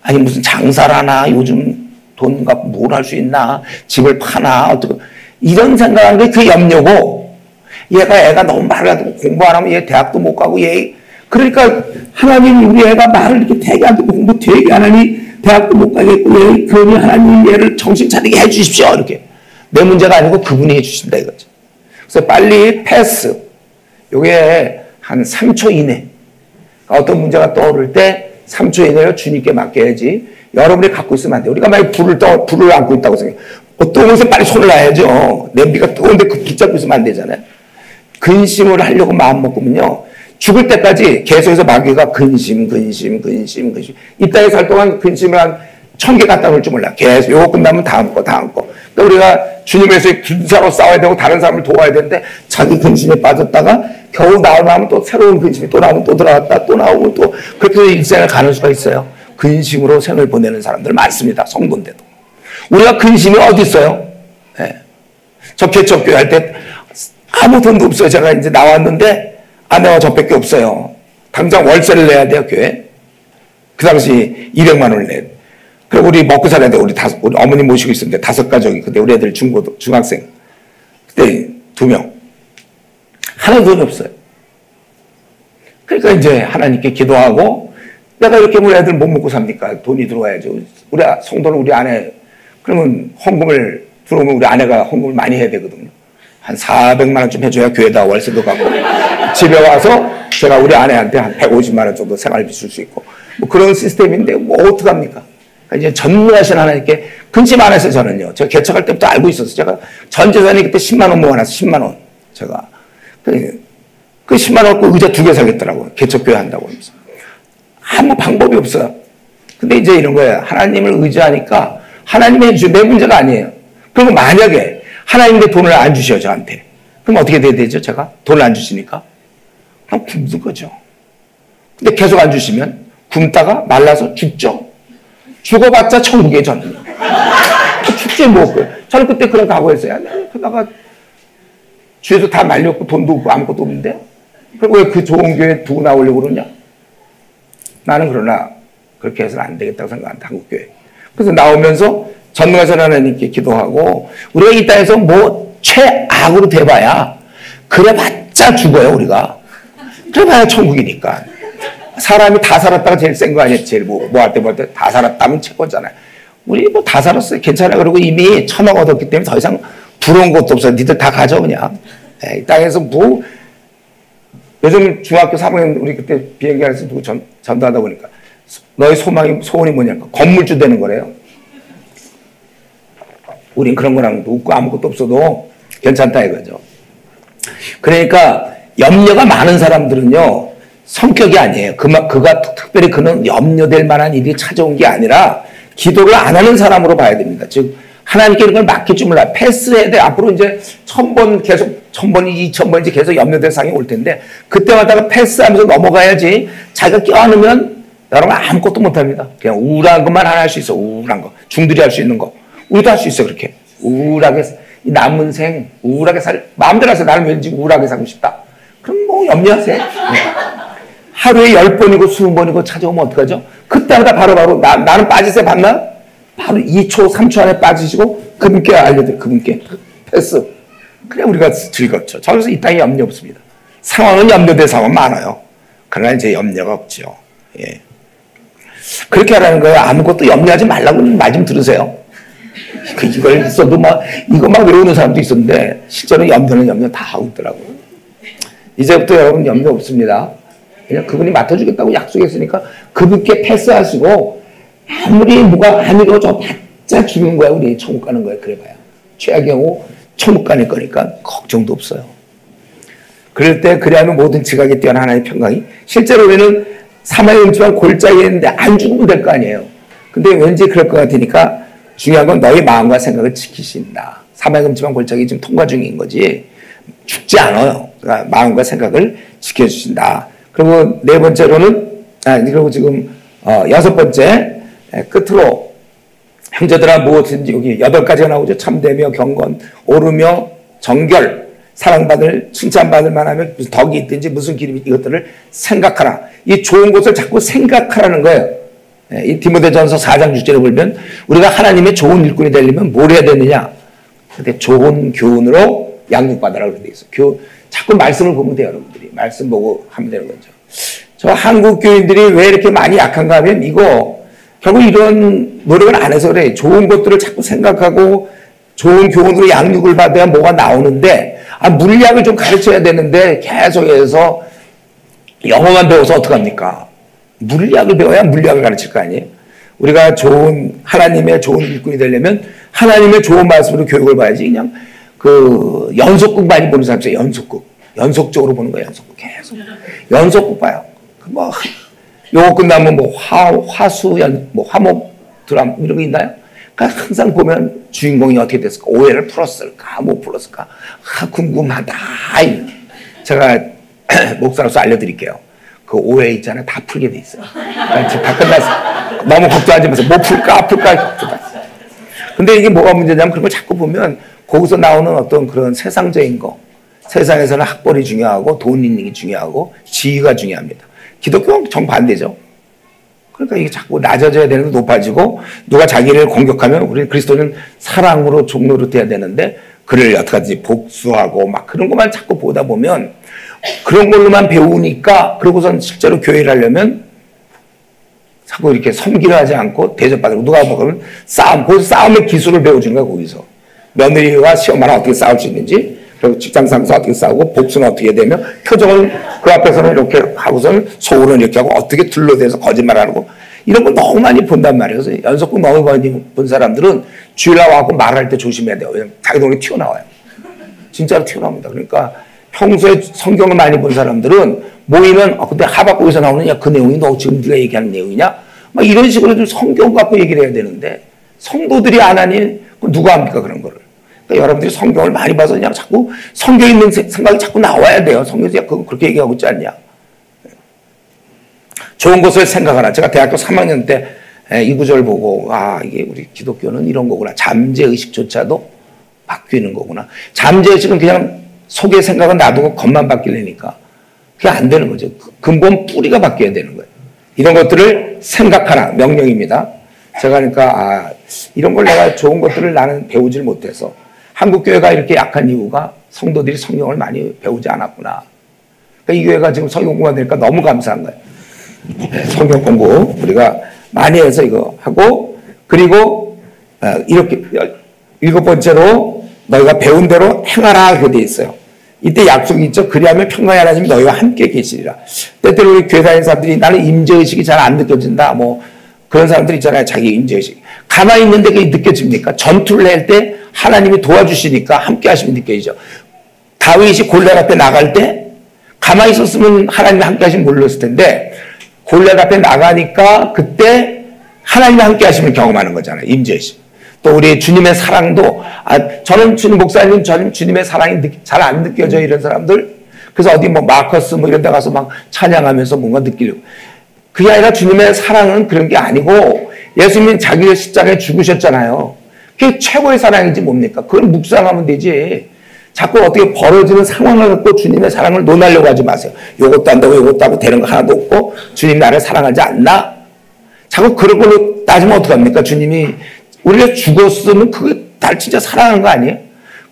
아니 무슨 장사를 하나 요즘 돈 갖고 뭘 할 수 있나 집을 파나 어떻게 이런 생각하는 게 그 염려고 애가 너무 말을 하고 공부 안 하면 얘 대학도 못 가고 얘 그러니까 하나님 우리 애가 말을 이렇게 되게 안 듣고 공부 되게 안 하니 대학도 못 가겠고 얘 그러니 하나님 얘를 정신 차리게 해 주십시오. 이렇게 내 문제가 아니고 그분이 해 주신다 이거죠. 그래서 빨리 패스 요게 한 3초 이내 어떤 문제가 떠오를 때 3초 이내로 주님께 맡겨야지 여러분이 갖고 있으면 안 돼요. 우리가 만약 불을 안고 있다고 생각해요. 어떤 곳에 빨리 손을 놔야죠. 냄비가 뜨거운데 그 붙잡고 있으면 안 되잖아요. 근심을 하려고 마음 먹으면요. 죽을 때까지 계속해서 마귀가 근심. 이 땅에 살 동안 근심을 한 1000개 갖다 놓을 줄 몰라. 계속 요거 끝나면 다음 거. 그러니까 그러니까 우리가 주님에서 군사로 싸워야 되고 다른 사람을 도와야 되는데 자기 근심에 빠졌다가 겨우 나오면 또 새로운 근심이 또 나오면 또 들어갔다 또 나오고 또 그렇게 일생을 가는 수가 있어요. 근심으로 생을 보내는 사람들 많습니다. 성도인데도. 우리가 근심이 어디 있어요? 네. 저 개척교회 할 때 아무 돈도 없어요. 제가 이제 나왔는데 아내와 저밖에 없어요. 당장 월세를 내야 돼요, 교회. 그 당시 200만 원을 내. 그리고 우리 먹고 살아야 돼. 우리 어머니 모시고 있었는데 5가족이. 그때 우리 애들 중학생. 그때 2명. 하나도 돈이 없어요. 그러니까 이제 하나님께 기도하고 내가 이렇게 우리 애들 못 먹고 삽니까? 돈이 들어와야죠. 우리 성도는 우리 아내, 그러면 헌금을 들어오면 우리 아내가 헌금을 많이 해야 되거든요. 한 400만 원쯤 해줘야 교회다 월세도 가고 집에 와서 제가 우리 아내한테 한 150만 원 정도 생활비 줄 수 있고 뭐 그런 시스템인데 뭐 어떡합니까? 이제 전능하신 하나님께 근심 안 해서 저는요. 제가 개척할 때부터 알고 있었어요. 제가 전 재산이 그때 10만 원 모아놨어요. 10만 원. 제가. 그 10만 원 갖고 의자 2개 사겠더라고요. 개척교회 한다고 하면서. 아무 방법이 없어요. 근데 이제 이런 거예요. 하나님을 의지하니까 하나님이 해주셔. 내 문제가 아니에요. 그리고 만약에 하나님께 돈을 안 주셔요. 저한테. 그럼 어떻게 돼야 되죠? 제가? 돈을 안 주시니까? 그냥 굶는 거죠. 근데 계속 안 주시면 굶다가 말라서 죽죠. 죽어봤자 천국에 저는. 죽지 뭐. 저는 그때 그런 각오했어요. 그러다가 주에서 다 말렸고 돈도 없고 아무것도 없는데 그리고 왜 그 좋은 교회 두고 나오려고 그러냐? 나는 그러나 그렇게 해서는 안 되겠다고 생각한다. 한국교회. 그래서 나오면서 전능하신 하나님께 기도하고 우리가 이 땅에서 뭐 최악으로 돼봐야 그래봤자 죽어요 우리가. 그래봐야 천국이니까. 사람이 다 살았다가 제일 센 거 아니에요? 제일 뭐 할 때 다 살았다면 최고잖아요. 우리 뭐 다 살았어요. 괜찮아요. 그리고 이미 천억 얻었기 때문에 더 이상 부러운 것도 없어요. 니들 다 가져 그냥. 이 땅에서 뭐 요즘 중학교 3학년 우리 그때 비행기 안에서 누구 전도하다 보니까 너의 소원이 뭐냐니까 건물주 되는 거래요. 우린 그런 거랑 없고 아무것도 없어도 괜찮다 이거죠. 그러니까 염려가 많은 사람들은요. 성격이 아니에요. 그가 특별히 그는 염려될 만한 일이 찾아온 게 아니라 기도를 안 하는 사람으로 봐야 됩니다. 즉 하나님께 이런 걸 맡길 줄 몰라. 패스해야 돼. 앞으로 이제 1000번 계속 1000번이 2000번인지 계속 염려될 상황이 올 텐데 그때마다 패스하면서 넘어가야지 자기가 껴안으면 여러분 아무것도 못합니다. 그냥 우울한 것만 하나 할 수 있어. 우울한 거. 중들이 할 수 있는 거. 우리도 할 수 있어 그렇게. 우울하게 남은 생 우울하게 마음대로 하세요. 나는 왠지 우울하게 살고 싶다. 그럼 뭐 염려하세요. 네. 하루에 10번이고 20번이고 찾아오면 어떡하죠? 그때마다 바로바로 나는 빠지세요 봤나? 바로 2초 3초 안에 빠지시고 그분께 알려드려요. 그분께 패스. 그래 우리가 즐겁죠. 저기서 이 땅에 염려 없습니다. 상황은 염려될 상황은 많아요. 그러나 이제 염려가 없죠. 예. 그렇게 하라는 거예요. 아무것도 염려하지 말라고 말 좀 들으세요. 이걸 써도 이거 막 외우는 사람도 있었는데 실제로 염려는 염려 다 하고 있더라고요. 이제부터 여러분 염려 없습니다. 그냥 그분이 맡아주겠다고 약속했으니까 그분께 패스하시고 아무리 뭐가 안 이루어져 봤자 죽는 거야. 우리 천국 가는 거야. 그래봐야. 최악의 경우 천국 가는 거니까 걱정도 없어요. 그럴 때 그래야만 모든 지각에 뛰어난 하나님의 평강이 실제로 우리는 사망의 음침한 골짜기에 있는데 안 죽으면 될 거 아니에요. 근데 왠지 그럴 것 같으니까 중요한 건 너희 마음과 생각을 지키신다. 사망의 음침한 골짜기 지금 통과 중인 거지 죽지 않아요. 그러니까 마음과 생각을 지켜주신다. 그리고 네 번째로는 그리고 지금 6번째 끝으로 형제들아 무엇든지 여기 8가지가 나오죠. 참되며 경건 오르며 정결 사랑받을 칭찬받을 만하며 무슨 덕이 있든지 무슨 기름이 이것들을 생각하라. 이 좋은 것을 자꾸 생각하라는 거예요. 이 디모데전서 4장 6절에 보면 우리가 하나님의 좋은 일꾼이 되려면 뭘 해야 되느냐? 근데 좋은 교훈으로 양육받으라 그렇게 돼 있어요. 자꾸 말씀을 보면 돼요, 여러분들이. 말씀 보고 하면 되는 거죠. 저 한국 교인들이 왜 이렇게 많이 약한가 하면 이거 결국 이런 노력을 안 해서 그래. 좋은 것들을 자꾸 생각하고 좋은 교훈으로 양육을 받아야 뭐가 나오는데 물리학을 좀 가르쳐야 되는데 계속해서 영어만 배워서 어떡합니까? 물리학을 배워야 물리학을 가르칠 거 아니에요? 우리가 좋은 하나님의 좋은 일꾼이 되려면 하나님의 좋은 말씀으로 교육을 봐야지 그냥 그 연속극 많이 보는 사람 있어요. 연속적으로 보는 거예요. 연속극 계속 연속극 봐요. 요거 끝나면 뭐 화수 뭐 화목 드라마 이런 거 있나요? 그러니까 항상 보면 주인공이 어떻게 됐을까? 오해를 풀었을까? 못 풀었을까? 궁금하다. 제가 목사로서 알려드릴게요. 그 오해 있잖아요. 다 풀게 돼 있어요. 다 끝났어요. 너무 걱정하지 마세요. 뭐 풀까? 근데 이게 뭐가 문제냐면 그런 걸 자꾸 보면 거기서 나오는 어떤 그런 세상적인 거. 세상에서는 학벌이 중요하고 돈 있는 게 중요하고 지위가 중요합니다. 기독교는 정반대죠. 그러니까 이게 자꾸 낮아져야 되는데 높아지고 누가 자기를 공격하면 우리 그리스도는 사랑으로 종로로 돼야 되는데 그를 어떻게 하든지 복수하고 막 그런 것만 자꾸 보다 보면 그런 걸로만 배우니까 그러고선 실제로 교회를 하려면 자꾸 이렇게 섬기려 하지 않고 대접받으고 누가 먹으면 그 싸움의 기술을 배워주는 거야 거기서. 며느리와 시엄마랑 어떻게 싸울 수 있는지 그리고 직장상사 어떻게 싸우고 복수는 어떻게 되면 표정을 그 앞에서는 이렇게 하고서는 속으로는 이렇게 하고 어떻게 둘러대서 거짓말하고 이런 걸 너무 많이 본단 말이에요. 그래서 연속극 너무 많이 본 사람들은 주일 나와서 말할 때 조심해야 돼요. 왜냐면 자기 동네 튀어나와요. 진짜로 튀어나옵니다. 그러니까 평소에 성경을 많이 본 사람들은 모이면 근데 하박국에서 나오는 그 내용이 너 지금 네가 얘기하는 내용이냐? 막 이런 식으로 좀 성경 갖고 얘기를 해야 되는데 성도들이 안 하니 누가 합니까 그런 거를. 그러니까 여러분들이 성경을 많이 봐서 그냥 자꾸 성경에 있는 생각이 자꾸 나와야 돼요. 성경에서 그렇게 얘기하고 있지 않냐. 좋은 것을 생각하라. 제가 대학교 3학년 때 이 구절 보고 이게 우리 기독교는 이런 거구나. 잠재의식조차도 바뀌는 거구나. 잠재의식은 그냥 속의 생각은 놔두고 겉만 바뀌려니까 그게 안 되는 거죠. 근본 뿌리가 바뀌어야 되는 거예요. 이런 것들을 생각하라. 명령입니다. 제가 그러니까 이런 걸 내가 좋은 것들을 나는 배우질 못해서 한국교회가 이렇게 약한 이유가 성도들이 성경을 많이 배우지 않았구나. 그러니까 이 교회가 지금 성경 공부가 되니까 너무 감사한 거예요. 성경 공부 우리가 많이 해서 이거 하고 그리고 이렇게 7번째로 너희가 배운 대로 행하라 그렇게 돼 있어요. 이때 약속이 있죠. 그리하면 평강의 하나님이 너희와 함께 계시리라. 때때로 우리 교회 다니는 사람들이 나는 임재의식이 잘 안 느껴진다. 뭐 그런 사람들 있잖아요. 자기 임재의식. 가만히 있는데 그게 느껴집니까? 전투를 할 때 하나님이 도와주시니까 함께 하시면 느껴지죠. 다윗이 골리앗 앞에 나갈 때 가만히 있었으면 하나님이 함께 하시면 몰랐을 텐데 골리앗 앞에 나가니까 그때 하나님이 함께 하시면 경험하는 거잖아요. 임재의식. 또 우리 주님의 사랑도 저는 주님 목사님 저는 주님의 사랑이 잘 안 느껴져요. 이런 사람들. 그래서 어디 뭐 마커스 뭐 이런 데 가서 막 찬양하면서 뭔가 느끼려고. 그게 아니라 주님의 사랑은 그런 게 아니고 예수님이 자기의 십자가에 죽으셨잖아요. 그게 최고의 사랑이지 뭡니까? 그걸 묵상하면 되지. 자꾸 어떻게 벌어지는 상황을 갖고 주님의 사랑을 논하려고 하지 마세요. 요것도 한다고 요것도 하고 되는 거 하나도 없고 주님 나를 사랑하지 않나? 자꾸 그런 걸로 따지면 어떡합니까? 주님이 우리가 죽었으면 그게 날 진짜 사랑하는 거 아니에요?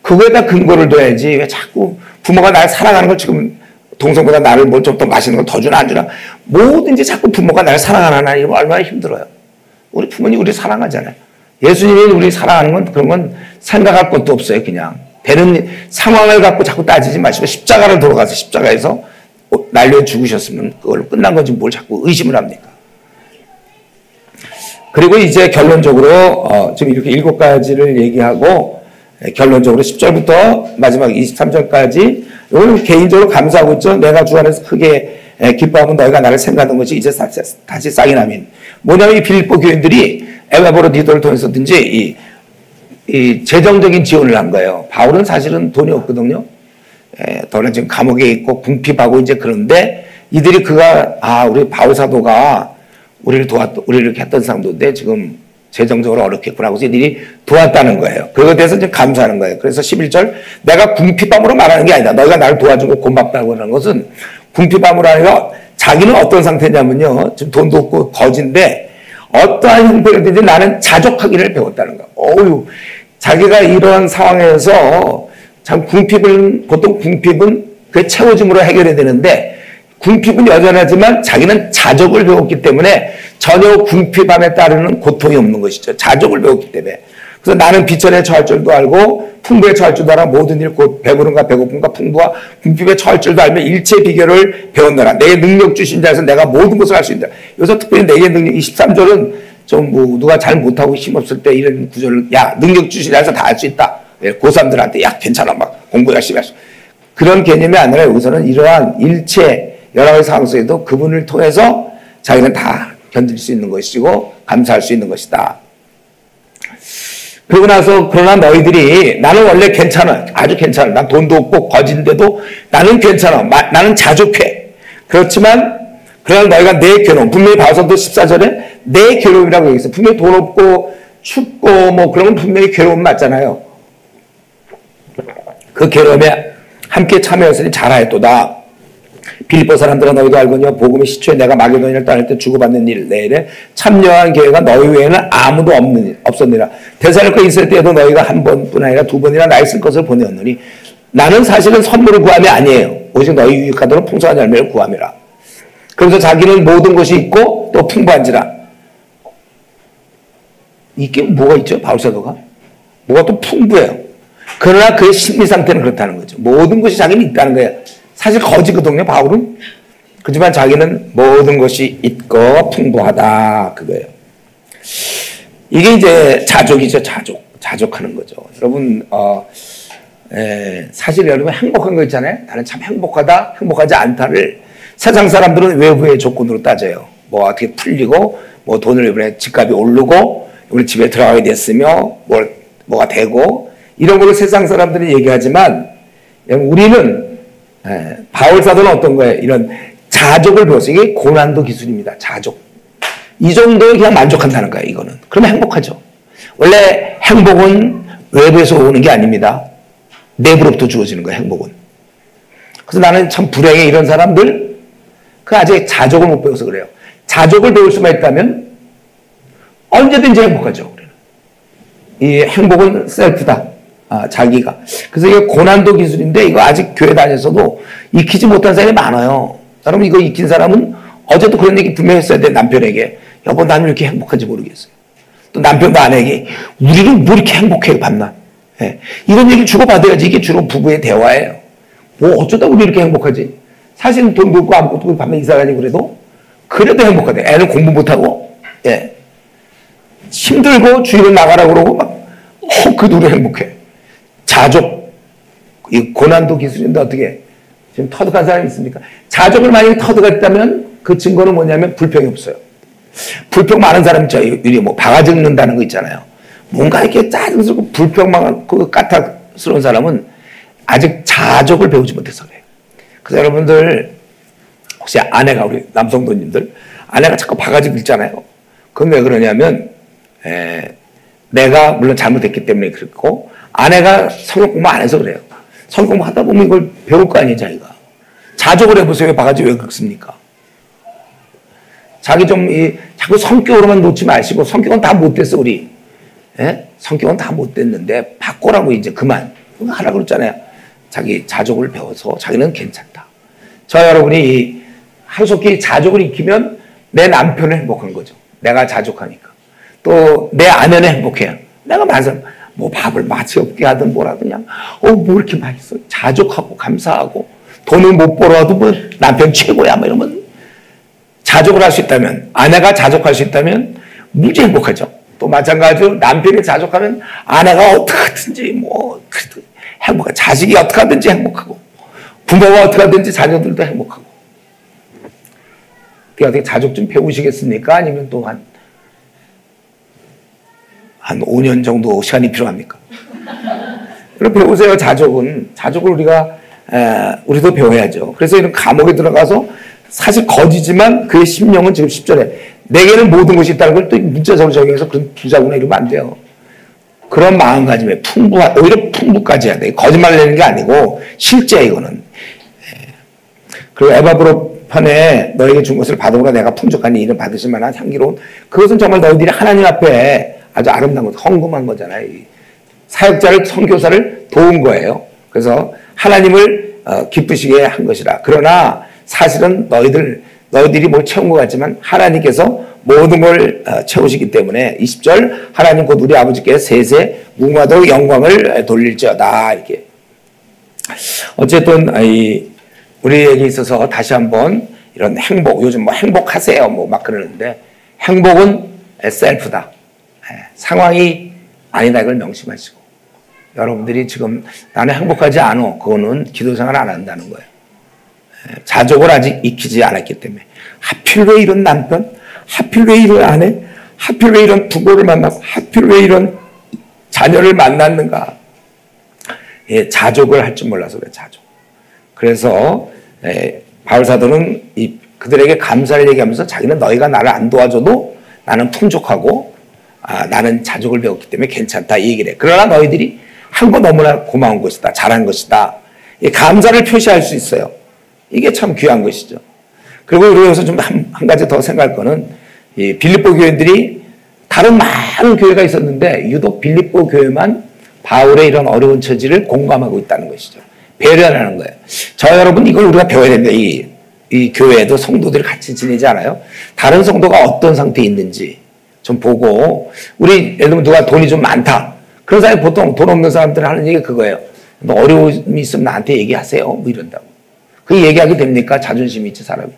그거에다 근거를 둬야지. 왜 자꾸 부모가 날 사랑하는 걸 지금 동생보다 나를 뭐 좀 더 맛있는 걸 더 주나 안 주나 뭐든지 자꾸 부모가 나를 사랑하나 하나님 얼마나 힘들어요. 우리 부모님 우리 사랑하잖아요. 예수님이 우리 사랑하는 건 그런 건 생각할 것도 없어요. 그냥 되는 상황을 갖고 자꾸 따지지 마시고 십자가를 돌아가서 십자가에서 날려 죽으셨으면 그걸로 끝난 건지 뭘 자꾸 의심을 합니까? 그리고 이제 결론적으로 지금 이렇게 7가지를 얘기하고 결론적으로 10절부터 마지막 23절까지 이거는 개인적으로 감사하고 있죠. 내가 주 안에서 크게 기뻐하면 너희가 나를 생각하는 것이 이제 다시 싹이 나면 뭐냐면 이 빌립보 교인들이 에바브로디도를 통해서든지 이 재정적인 지원을 한 거예요. 바울은 사실은 돈이 없거든요. 더는 지금 감옥에 있고 궁핍하고 이제 그런데 이들이 우리 바울 사도가 우리를 이렇게 했던 사람도인데 지금 재정적으로 어렵겠구나 하고서 이들이 도왔다는 거예요. 그거에 대해서 이제 감사하는 거예요. 그래서 11절 내가 궁핍함으로 말하는 게 아니다. 너희가 나를 도와주고 고맙다고 하는 것은 궁핍함으로 아니라 자기는 어떤 상태냐면요. 지금 돈도 없고 거지인데 어떠한 형편이든지 나는 자족하기를 배웠다는 거예요. 자기가 이러한 상황에서 참 보통 궁핍은 그 채워짐으로 해결해야 되는데 궁핍은 여전하지만 자기는 자족을 배웠기 때문에 전혀 궁핍함에 따르는 고통이 없는 것이죠. 자족을 배웠기 때문에. 그래서 나는 비천에 처할 줄도 알고 풍부에 처할 줄도 알아 모든 일 곧 배부른가 배고픈가 풍부와 궁핍에 처할 줄도 알며 일체 비결을 배웠노라. 내 능력 주신 자에서 내가 모든 것을 할 수 있다. 여기서 특별히 내게 능력 23절은 좀 누가 잘 못하고 힘없을 때 이런 구절을 능력 주신 자에서 다 할 수 있다. 고3들한테 괜찮아 막 공부 열심히 할 수 그런 개념이 아니라 여기서는 이러한 일체 여러 가지 상황 속에도 그분을 통해서 자기는 다 견딜 수 있는 것이고 감사할 수 있는 것이다. 그러고 나서 그러나 너희들이 나는 원래 괜찮아. 아주 괜찮아. 난 돈도 없고 거진데도 나는 괜찮아. 나는 자족해. 그렇지만 그러나 너희가 내 괴로움. 분명히 바울서도 14절에 내 괴로움이라고 얘기했어요. 분명히 돈 없고 춥고 뭐 그런 건 분명히 괴로움 맞잖아요. 그 괴로움에 함께 참여했으니 잘하였도다. 빌립보 사람들아 너희도 알거니와 복음의 시초에 내가 마게도니아를 떠날 때 주고받는 일 내일에 참여한 교회가 너희 외에는 아무도 없었느니라. 데살로니가 있을 때에도 너희가 한 번뿐 아니라 두 번이나 나 있을 것을 보내었느니 나는 사실은 선물을 구함이 아니에요. 오직 너희 유익하도록 풍성한 열매를 구함이라. 그래서 자기는 모든 것이 있고 또 풍부한지라. 이게 뭐가 있죠? 바울사도가 뭐가 또 풍부해요. 그러나 그의 심리 상태는 그렇다는 거죠. 모든 것이 자기는 있다는 거예요. 사실 거지거든요, 바울은. 그렇지만 자기는 모든 것이 있고 풍부하다, 그거예요. 이게 이제 자족이죠, 자족하는 거죠. 여러분, 사실 여러분 행복한 거 있잖아요. 나는 참 행복하다, 행복하지 않다를 세상 사람들은 외부의 조건으로 따져요. 뭐 어떻게 풀리고, 뭐 돈을 이번에 집값이 오르고, 우리 집에 들어가게 됐으며, 뭐가 되고, 이런 걸로 세상 사람들이 얘기하지만, 우리는 바울 사도는 어떤 거예요? 이런 자족을 배웠어요. 이게 고난도 기술입니다. 자족. 이 정도에 그냥 만족한다는 거예요. 이거는. 그러면 행복하죠. 원래 행복은 외부에서 오는 게 아닙니다. 내부로부터 주어지는 거예요. 행복은. 그래서 나는 참 불행해 이런 사람들 그 아직 자족을 못 배워서 그래요. 자족을 배울 수만 있다면 언제든지 행복하죠. 이 행복은 셀프다. 자기가. 그래서 이게 고난도 기술인데 이거 아직 교회 다녀서도 익히지 못한 사람이 많아요. 여러분 이거 익힌 사람은 어제도 그런 얘기 분명히 했어야 돼. 남편에게. 여보 나는 왜 이렇게 행복한지 모르겠어요. 또 남편도 아내에게 우리는 뭐 이렇게 행복해요 밤낮. 네. 이런 얘기를 주고받아야지. 이게 주로 부부의 대화예요. 뭐 어쩌다 우리 이렇게 행복하지. 사실은 돈도 없고 아무것도 없고 밤에 이사 가지고 그래도 행복하대. 애는 공부 못하고 예. 힘들고 주일은 나가라고 그러고 막 그 둘이 행복해. 자족, 이 고난도 기술인데 어떻게 지금 터득한 사람이 있습니까? 자족을 만약에 터득했다면 그 증거는 뭐냐면 불평이 없어요. 불평 많은 사람 있죠. 우리 뭐 바가지 긁는다는 거 있잖아요. 뭔가 이렇게 짜증스럽고 불평만 그 까탈스러운 사람은 아직 자족을 배우지 못해서 그래요. 그래서 여러분들 혹시 아내가 우리 남성도님들 아내가 자꾸 바가지 긁잖아요. 그건 왜 그러냐면 내가 물론 잘못했기 때문에 그렇고 아내가 성경 공부 안 해서 그래요. 성경 공부 하다 보면 이걸 배울 거 아니에요, 자기가. 자족을 해보세요. 바가지 왜 긁습니까? 자기 좀, 자꾸 성격으로만 놓지 마시고, 성격은 다 못됐어, 우리. 예? 성격은 다 못됐는데, 바꾸라고 이제 그만. 하라고 그랬잖아요. 자기 자족을 배워서 자기는 괜찮다. 저 여러분이 하루속히 자족을 익히면 내 남편은 행복한 거죠. 내가 자족하니까. 또 내 아내는 행복해요. 내가 맞아. 뭐 밥을 맛이 없게 하든 뭐라든 그냥 뭐 이렇게 맛있어. 자족하고 감사하고 돈을 못 벌어도 뭐 남편 최고야 뭐 이러면 자족을 할 수 있다면 아내가 자족할 수 있다면 무지 행복하죠. 또 마찬가지로 남편이 자족하면 아내가 어떻게든지 뭐 행복하고 자식이 어떻게 하든지 행복하고 부모가 어떻게 하든지 자녀들도 행복하고. 어떻게 자족 좀 배우시겠습니까? 아니면 또 한 5년 정도 시간이 필요합니까? 그럼 배우세요. 자족을 우리도 배워야죠. 그래서 이런 감옥에 들어가서 사실 거지지만 그의 심령은 지금 10절에 내게는 모든 것이 있다는 걸 또 문자적으로 적용해서 그런 부자구나 이러면 안 돼요. 그런 마음가짐에 오히려 풍부까지 해야 돼. 거짓말 내는 게 아니고 실제 이거는. 그리고 에바브로 편에 너에게 준 것을 받으므로 내가 풍족한 일을 받으실 만한 향기로운 그것은 정말 너희들이 하나님 앞에 아주 아름다운 것, 헌금한 거잖아요. 사역자를, 선교사를 도운 거예요. 그래서 하나님을 기쁘시게 한 것이라. 그러나 사실은 너희들이 뭘 채운 것 같지만 하나님께서 모든 걸 채우시기 때문에 20절 하나님 곧 우리 아버지께 세세 무궁하도록 영광을 돌릴지어다. 이렇게. 어쨌든 우리에게 있어서 다시 한번 이런 행복, 요즘 뭐 행복하세요 뭐 막 그러는데 행복은 셀프다. 상황이 아니다 이걸 명심하시고 여러분들이 지금 나는 행복하지 않아. 그거는 기도생활 안 한다는 거예요. 자족을 아직 익히지 않았기 때문에 하필 왜 이런 남편? 하필 왜 이런 아내? 하필 왜 이런 부모를 만나고 하필 왜 이런 자녀를 만났는가? 예, 자족을 할 줄 몰라서 그래, 자족. 그래서 바울 사도는 그들에게 감사를 얘기하면서 자기는 너희가 나를 안 도와줘도 나는 풍족하고 나는 자족을 배웠기 때문에 괜찮다 이 얘기를 해. 그러나 너희들이 한 거 너무나 고마운 것이다. 잘한 것이다. 감사를 표시할 수 있어요. 이게 참 귀한 것이죠. 그리고 여기서 좀 한 가지 더 생각할 거는 이 빌립보 교인들이 다른 많은 교회가 있었는데 유독 빌립보 교회만 바울의 이런 어려운 처지를 공감하고 있다는 것이죠. 배려하는 거예요. 저 여러분 이걸 우리가 배워야 됩니다. 이 교회에도 성도들이 같이 지내지 않아요? 다른 성도가 어떤 상태에 있는지 좀 보고 우리 예를 들면 누가 돈이 좀 많다. 그런 사람이 보통 돈 없는 사람들은 하는 얘기가 그거예요. 너 어려움이 있으면 나한테 얘기하세요. 뭐 이런다고. 그 얘기하게 됩니까? 자존심이 있지 사람이.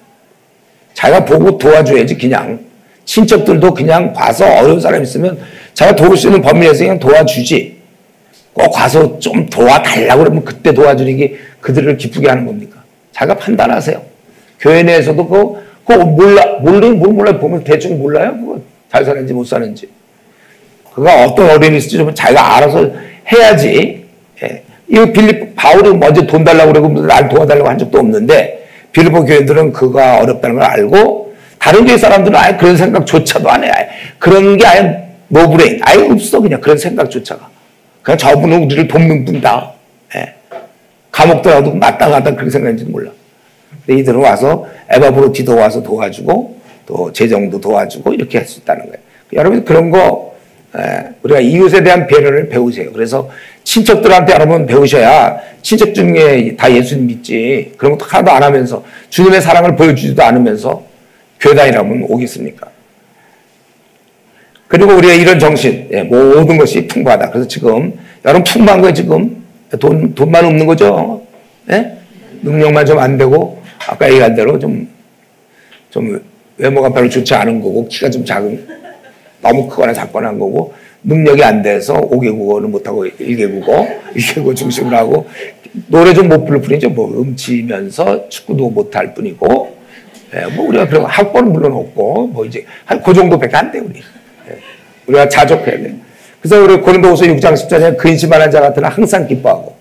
자기가 보고 도와줘야지 그냥. 친척들도 그냥 봐서 어려운 사람 있으면 자기가 도울 수 있는 범위 내에서 그냥 도와주지. 꼭 가서 좀 도와달라고 그러면 그때 도와주는 게 그들을 기쁘게 하는 겁니까? 자기가 판단하세요. 교회 내에서도 그거 모르는 뭘 몰라요. 보면 대충 몰라요. 그거 잘 사는지 못 사는지. 그가 어떤 어려움이 있을지 좀 자기가 알아서 해야지. 예. 이 바울이 먼저 돈 달라고 그러고 날 도와달라고 한 적도 없는데 빌립보 교인들은 그가 어렵다는 걸 알고 다른 교회 사람들은 아예 그런 생각조차도 안 해. 그런 게 아예 노브레인. 아예 없어. 그냥 그런 생각조차가. 그냥 저분은 우리를 돕는 분이다. 예. 감옥 들어가도 마땅하다 그렇게 생각했는지도 몰라. 근데 이들은 와서 에바브로티도 와서 도와주고 또 재정도 도와주고 이렇게 할 수 있다는 거예요. 여러분 그런 거 우리가 이웃에 대한 배려를 배우세요. 그래서 친척들한테 여러분 배우셔야 친척 중에 다 예수님 믿지 그런 것도 하나도 안 하면서 주님의 사랑을 보여주지도 않으면서 교회 다니라면 오겠습니까? 그리고 우리가 이런 정신 모든 것이 풍부하다. 그래서 지금 여러분 풍부한 거예요. 지금 돈만 없는 거죠. 예? 능력만 좀 안 되고 아까 얘기한 대로 좀 외모가 별로 좋지 않은 거고 키가 좀 작은 너무 크거나 작거나 한 거고 능력이 안 돼서 5개국어는 못하고 1개국어 중심으로 하고 노래 좀 못 부를 뿐이죠. 뭐 음치면서 축구도 못할 뿐이고 뭐 우리가 그런 학벌은 물론 없고 뭐 이제 한 그 정도밖에 안 돼 우리. 우리가 자족해야 돼. 그래서 우리 고린도후서 6장 10절에 근심하는 자 같으나 항상 기뻐하고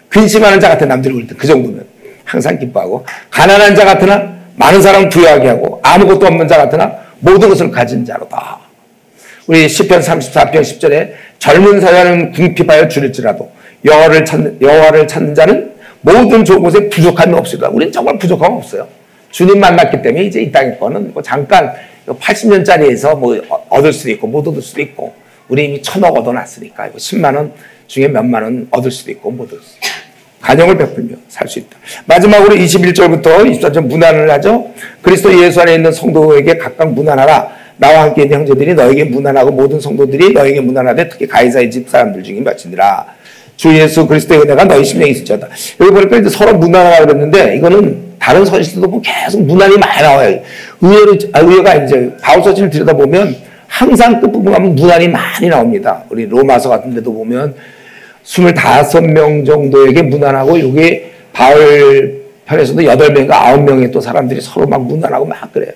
근심하는 자 같은 남들이 올 때 그 정도면 항상 기뻐하고 가난한 자 같으나 많은 사람을 부유하게 하고 아무것도 없는 자 같으나 모든 것을 가진 자로다. 우리 시편 34편 10절에 젊은 사자는 궁핍하여 줄일지라도 여호와를 찾는 자는 모든 좋은 곳에 부족함이 없으리라. 우리는 정말 부족함 없어요. 주님 만났기 때문에 이제 이 땅의 거는 뭐 잠깐 80년짜리에서 뭐 얻을 수도 있고 못 얻을 수도 있고 우리 이미 1,000억 얻어놨으니까 10만 원 중에 몇만 원 얻을 수도 있고 못 얻을 수도 있고 간영을 베풀며 살 수 있다. 마지막으로 21절부터 24절 문안을 하죠. 그리스도 예수 안에 있는 성도에게 각각 문안하라. 나와 함께 있는 형제들이 너에게 문안하고 모든 성도들이 너에게 문안하되 특히 가이사의 집 사람들 중에 마치니라. 주 예수 그리스도의 은혜가 너희 심령에 있을지어다. 여기 보니까 이제 서로 문안하라 그랬는데 이거는 다른 서신도 보면 계속 문안이 많이 나와요. 의외가 이제 바울 서신을 들여다보면 항상 끝부분 가면 문안이 많이 나옵니다. 우리 로마서 같은 데도 보면 25명 정도에게 문안하고 여기 바울 편에서도 8명인가 9명의 또 사람들이 서로 막 문안하고 막 그래요.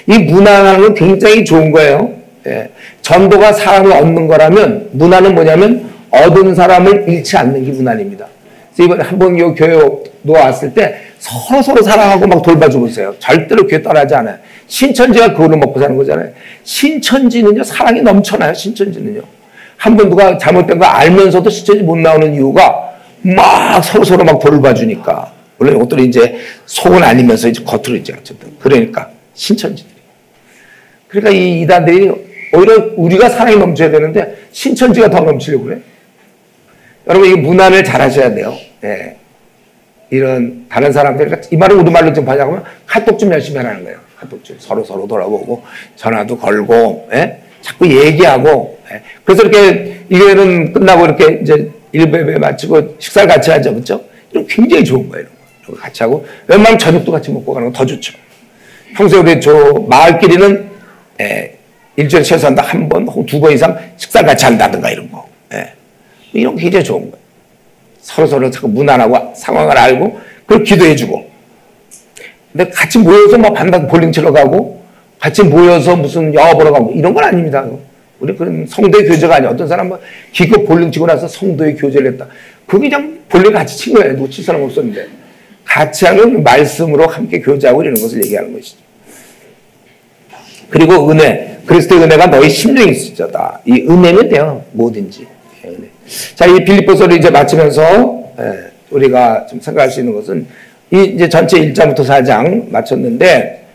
이 문안하는 건 굉장히 좋은 거예요. 예. 전도가 사람을 얻는 거라면 문안은 뭐냐면 얻은 사람을 잃지 않는 게 문안입니다. 그래서 이번에 한번 이 교회 놓았을 때 서로 사랑하고 막 돌봐주고 있어요. 절대로 교회 떠나지 않아요. 신천지가 그걸로 먹고 사는 거잖아요. 신천지는요 사랑이 넘쳐나요. 신천지는요. 한 번 누가 잘못된 거 알면서도 신천지 못 나오는 이유가 막 서로 막 돌봐주니까. 물론 이것들이 이제 속은 아니면서 이제 겉으로 이제 어쨌든 그러니까 신천지들이. 그러니까 이 이단들이 오히려 우리가 사랑이 넘쳐야 되는데 신천지가 더 넘치려고 그래. 여러분 이 문안을 잘 하셔야 돼요. 예. 이런 다른 사람들 그러니까 이 말을 우리말로 좀 하자면 카톡 좀 열심히 하라는 거예요. 카톡 좀 서로 돌아보고 전화도 걸고 예? 자꾸 얘기하고 예? 그래서 이렇게 이거는 끝나고 이렇게 이제 일배배 마치고 식사를 같이 하죠, 그렇죠? 이런 굉장히 좋은 거예요. 이런 거 같이 하고 웬만하면 저녁도 같이 먹고 가는 거 더 좋죠. 평소에 우리 저 마을끼리는 일주일에 최소한 한 번 혹은 2번 이상 식사를 같이 한다든가 이런 거. 예. 이런 게 굉장히 좋은 거예요. 서로 자꾸 문안하고 상황을 알고 그걸 기도해주고. 근데 같이 모여서 막 밤낮 볼링 치러 가고 같이 모여서 무슨 영화 보러 가고 이런 건 아닙니다. 우리 그런 성도의 교제가 아니야. 어떤 사람은 기껏 볼링 치고 나서 성도의 교제를 했다. 그게 그냥 볼링 같이 친 거예요. 놓칠 사람 없었는데. 같이 하는 말씀으로 함께 교제하고 이러는 것을 얘기하는 것이죠. 그리고 은혜. 그리스도의 은혜가 너희 심령에 있으다. 이 은혜면 돼요. 뭐든지. 은혜. 자, 이 빌립보서를 이제 마치면서 우리가 좀 생각할 수 있는 것은 이제 전체 1장부터 4장 마쳤는데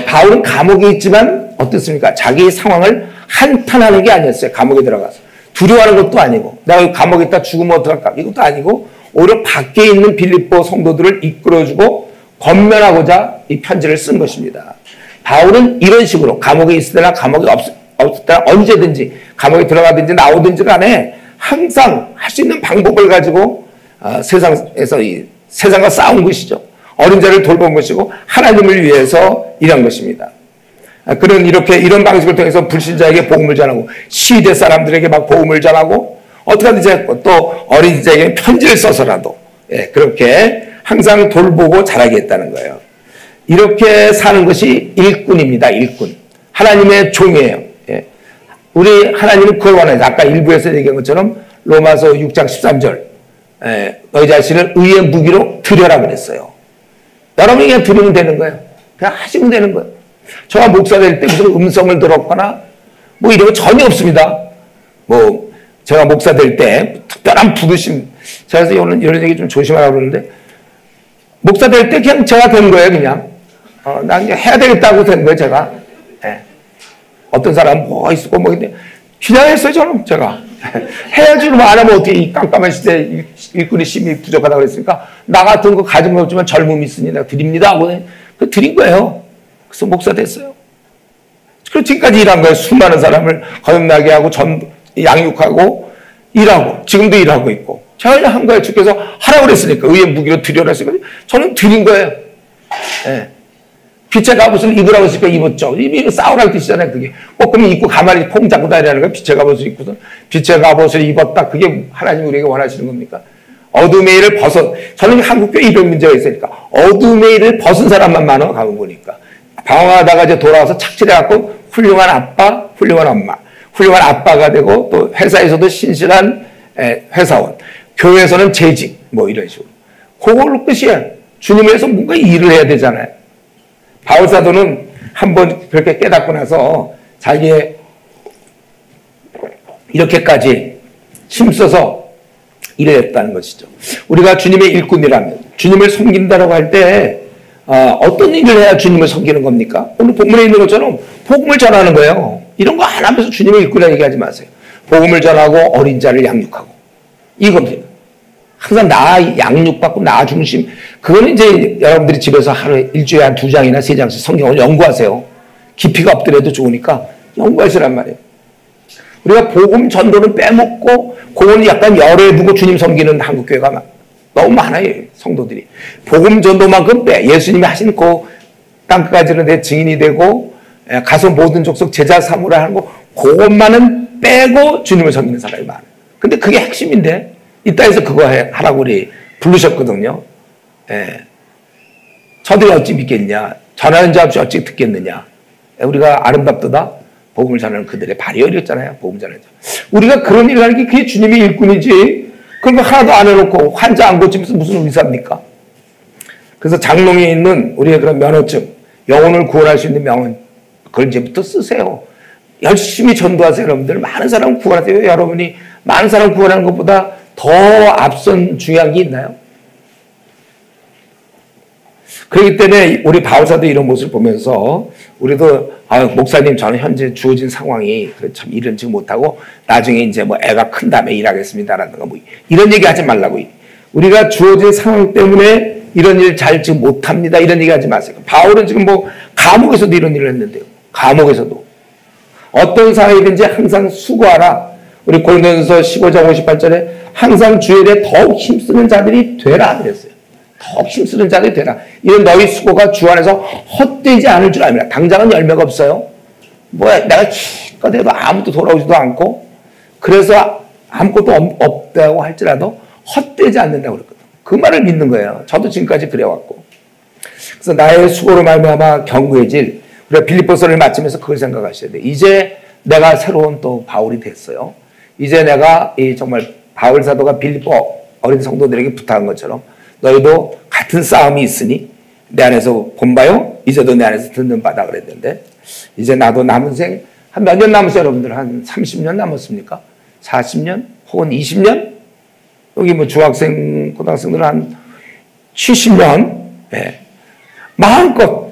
바울은 감옥에 있지만 어떻습니까? 자기 상황을 한탄하는 게 아니었어요. 감옥에 들어가서. 두려워하는 것도 아니고 내가 감옥에 있다 죽으면 어떡할까? 이것도 아니고 오히려 밖에 있는 빌립보 성도들을 이끌어주고 권면하고자 이 편지를 쓴 것입니다. 바울은 이런 식으로 감옥에 있을 때나 감옥에 없을 때나 언제든지 감옥에 들어가든지 나오든지 간에 항상 할 수 있는 방법을 가지고 세상에서 세상과 싸운 것이죠. 어린 자를 돌본 것이고 하나님을 위해서 일한 것입니다. 그는 이런 방식을 통해서 불신자에게 복음을 전하고 시대 사람들에게 막 복음을 전하고 어떻게 하든지 또 어린 자에게 편지를 써서라도 그렇게 항상 돌보고 자라게 했다는 거예요. 이렇게 사는 것이 일꾼입니다. 일꾼. 하나님의 종이에요. 우리 하나님은 그걸 원하죠. 아까 일부에서 얘기한 것처럼 로마서 6장 13절 너희 자신을 의의 무기로 드려라 그랬어요. 여러분이 그냥 드리면 되는 거예요. 그냥 하시면 되는 거예요. 저가 목사 될 때 무슨 음성을 들었거나 뭐 이런 거 전혀 없습니다. 뭐 제가 목사 될 때 특별한 부르심, 제가 이런 얘기 좀 조심하라고 그러는데 목사 될 때 그냥 제가 된 거예요. 그냥 난 그냥 해야 되겠다고 된 거예요. 제가 어떤 사람은 뭐 있고 뭐 근데 그냥 했어요. 저는 제가 해야지 뭐 안 하면 어떻게 이 깜깜한 시대에 일꾼의 힘이 부족하다고 그랬으니까 나 같은 거 가진 거 없지만 젊음이 있으니 내가 드립니다 하고 드린 거예요. 그래서 목사 됐어요. 그리고 지금까지 일한 거예요. 수많은 사람을 거듭나게 하고 양육하고 일하고 지금도 일하고 있고 제가 그냥 한 거예요. 주께서 하라고 그랬으니까 의의 무기로 드려라 했으니까 저는 드린 거예요. 빛의 갑옷을 입으라고 했으니까 입었죠. 이거 싸우라는 뜻이잖아요. 그게 꼭 입고 가만히 폼 잡고 다니라는 거예요. 빛의 갑옷을 입고서 빛의 갑옷을 입었다. 그게 하나님 우리에게 원하시는 겁니까? 어둠의 일을 저는 한국교회 이런 문제가 있으니까 어둠의 일을 벗은 사람만 많아 가면 보니까 방황하다가 이제 돌아와서 착취해갖고 훌륭한 아빠, 훌륭한 엄마, 훌륭한 아빠가 되고 또 회사에서도 신실한 회사원, 교회에서는 재직 뭐 이런 식으로. 그걸로 끝이에요. 주님을 위해서 뭔가 일을 해야 되잖아요. 바울 사도는 한번 그렇게 깨닫고 나서 자기의 이렇게까지 힘써서 일을 했다는 것이죠. 우리가 주님의 일꾼이라면 주님을 섬긴다라고 할 때 어떤 일을 해야 주님을 섬기는 겁니까? 오늘 본문에 있는 것처럼 복음을 전하는 거예요. 이런 거 안 하면서 주님의 일꾼이라 얘기하지 마세요. 복음을 전하고 어린 자를 양육하고 이겁니다. 항상 나 양육받고 나 중심. 그거는 이제 여러분들이 집에서 하루에 일주일에 한 2장이나 3장씩 성경을 연구하세요. 깊이가 없더라도 좋으니까 연구하시란 말이에요. 우리가 복음 전도는 빼먹고 그거는 약간 열에 두고 주님 섬기는 한국교회가 너무 많아요. 성도들이. 복음 전도만큼 빼. 예수님이 하신 그 땅끝까지는 내 증인이 되고 가서 모든 족속 제자 삼으라 하는 거 그것만은 빼고 주님을 섬기는 사람이 많아요. 근데 그게 핵심인데 이 땅에서 그거 하라고 우리 부르셨거든요. 저들이 어찌 믿겠냐. 전하는 자 없이 어찌 듣겠느냐. 우리가 아름답도다. 복음을 전하는 그들의 발이여 이랬잖아요. 복음 전하는 자. 우리가 그런 일을 하는 게 그게 주님의 일꾼이지. 그런 거 하나도 안 해놓고 환자 안 고치면서 무슨 의사입니까? 그래서 장롱에 있는 우리의 그런 면허증, 영혼을 구원할 수 있는 명언, 그걸 이제부터 쓰세요. 열심히 전도하세요. 여러분들. 많은 사람 구원하세요. 여러분이 많은 사람 구원하는 것보다 더 앞선 중요한 게 있나요? 그렇기 때문에 우리 바울사도 이런 모습을 보면서 우리도 목사님 저는 현재 주어진 상황이 참 일은 지금 못하고 나중에 이제 뭐 애가 큰 다음에 일하겠습니다라든가 뭐 이런 얘기 하지 말라고. 우리가 주어진 상황 때문에 이런 일 잘 지금 못합니다 이런 얘기 하지 마세요. 바울은 지금 뭐 감옥에서도 이런 일을 했는데요. 감옥에서도 어떤 상황이든지 항상 수고하라. 우리 고린도전서 15장 58절에 항상 주의 일에 더욱 힘쓰는 자들이 되라 그랬어요. 더욱 힘쓰는 자들이 되라. 이런 너희 수고가 주 안에서 헛되지 않을 줄 압니다. 당장은 열매가 없어요. 뭐야 내가 기껏 해도 아무도 돌아오지도 않고 그래서 아무것도 없다고 할지라도 헛되지 않는다고 그랬거든요. 그 말을 믿는 거예요. 저도 지금까지 그래왔고. 그래서 나의 수고로 말미암아 견고해질 우리가 빌립보서를 마치면서 그걸 생각하셔야 돼요. 이제 내가 새로운 또 바울이 됐어요. 이제 내가 이 정말 바울 사도가 빌립보 어린 성도들에게 부탁한 것처럼 너희도 같은 싸움이 있으니 내 안에서 본바요 이제도 내 안에서 듣는 바다 그랬는데 이제 나도 남은 생 한 몇 년 남았어요 여러분들? 한 30년 남았습니까? 40년? 혹은 20년? 여기 뭐 중학생 고등학생들은 한 70년? 네. 마음껏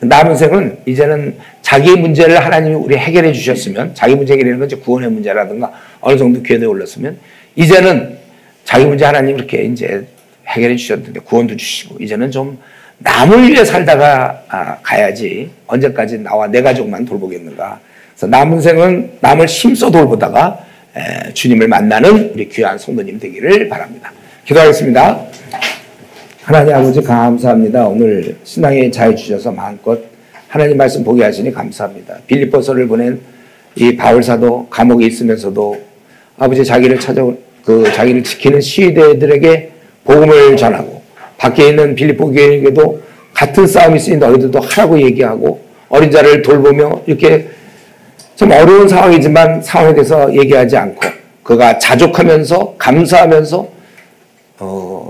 남은 생은 이제는 자기 문제를 하나님이 우리 해결해 주셨으면 자기 문제 해결하는 건 이제 구원의 문제라든가 어느 정도 궤도에 올랐으면 이제는 자기 문제 하나님 이렇게 이제 해결해 주셨는데 구원도 주시고 이제는 좀 남을 위해 살다가 가야지 언제까지 나와 내 가족만 돌보겠는가. 그래서 남은 생은 남을 힘써 돌보다가 주님을 만나는 우리 귀한 성도님 되기를 바랍니다. 기도하겠습니다. 하나님 아버지 감사합니다. 오늘 신앙의 자유 주셔서 마음껏 하나님 말씀 보게 하시니 감사합니다. 빌립보서를 보낸 이 바울 사도 감옥에 있으면서도 아버지 자기를 자기를 지키는 시위대들에게 복음을 전하고 밖에 있는 빌립보 교회에게도 같은 싸움이 있으니 너희들도 하라고 얘기하고 어린 자를 돌보며 이렇게 좀 어려운 상황이지만 상황에 대해서 얘기하지 않고 그가 자족하면서 감사하면서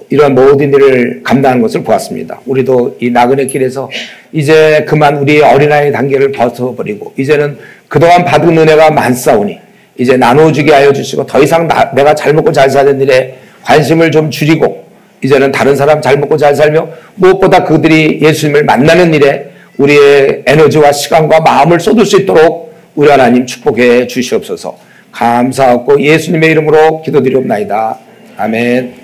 이러한 모든 일을 감당하는 것을 보았습니다. 우리도 이 나그네 길에서 이제 그만 우리의 어린아이 단계를 벗어버리고 이제는 그동안 받은 은혜가 많사오니 이제 나눠주게 하여 주시고 더 이상 내가 잘 먹고 잘 사는 일에 관심을 좀 줄이고 이제는 다른 사람 잘 먹고 잘 살며 무엇보다 그들이 예수님을 만나는 일에 우리의 에너지와 시간과 마음을 쏟을 수 있도록 우리 하나님 축복해 주시옵소서. 감사하고 예수님의 이름으로 기도드리옵나이다. 아멘.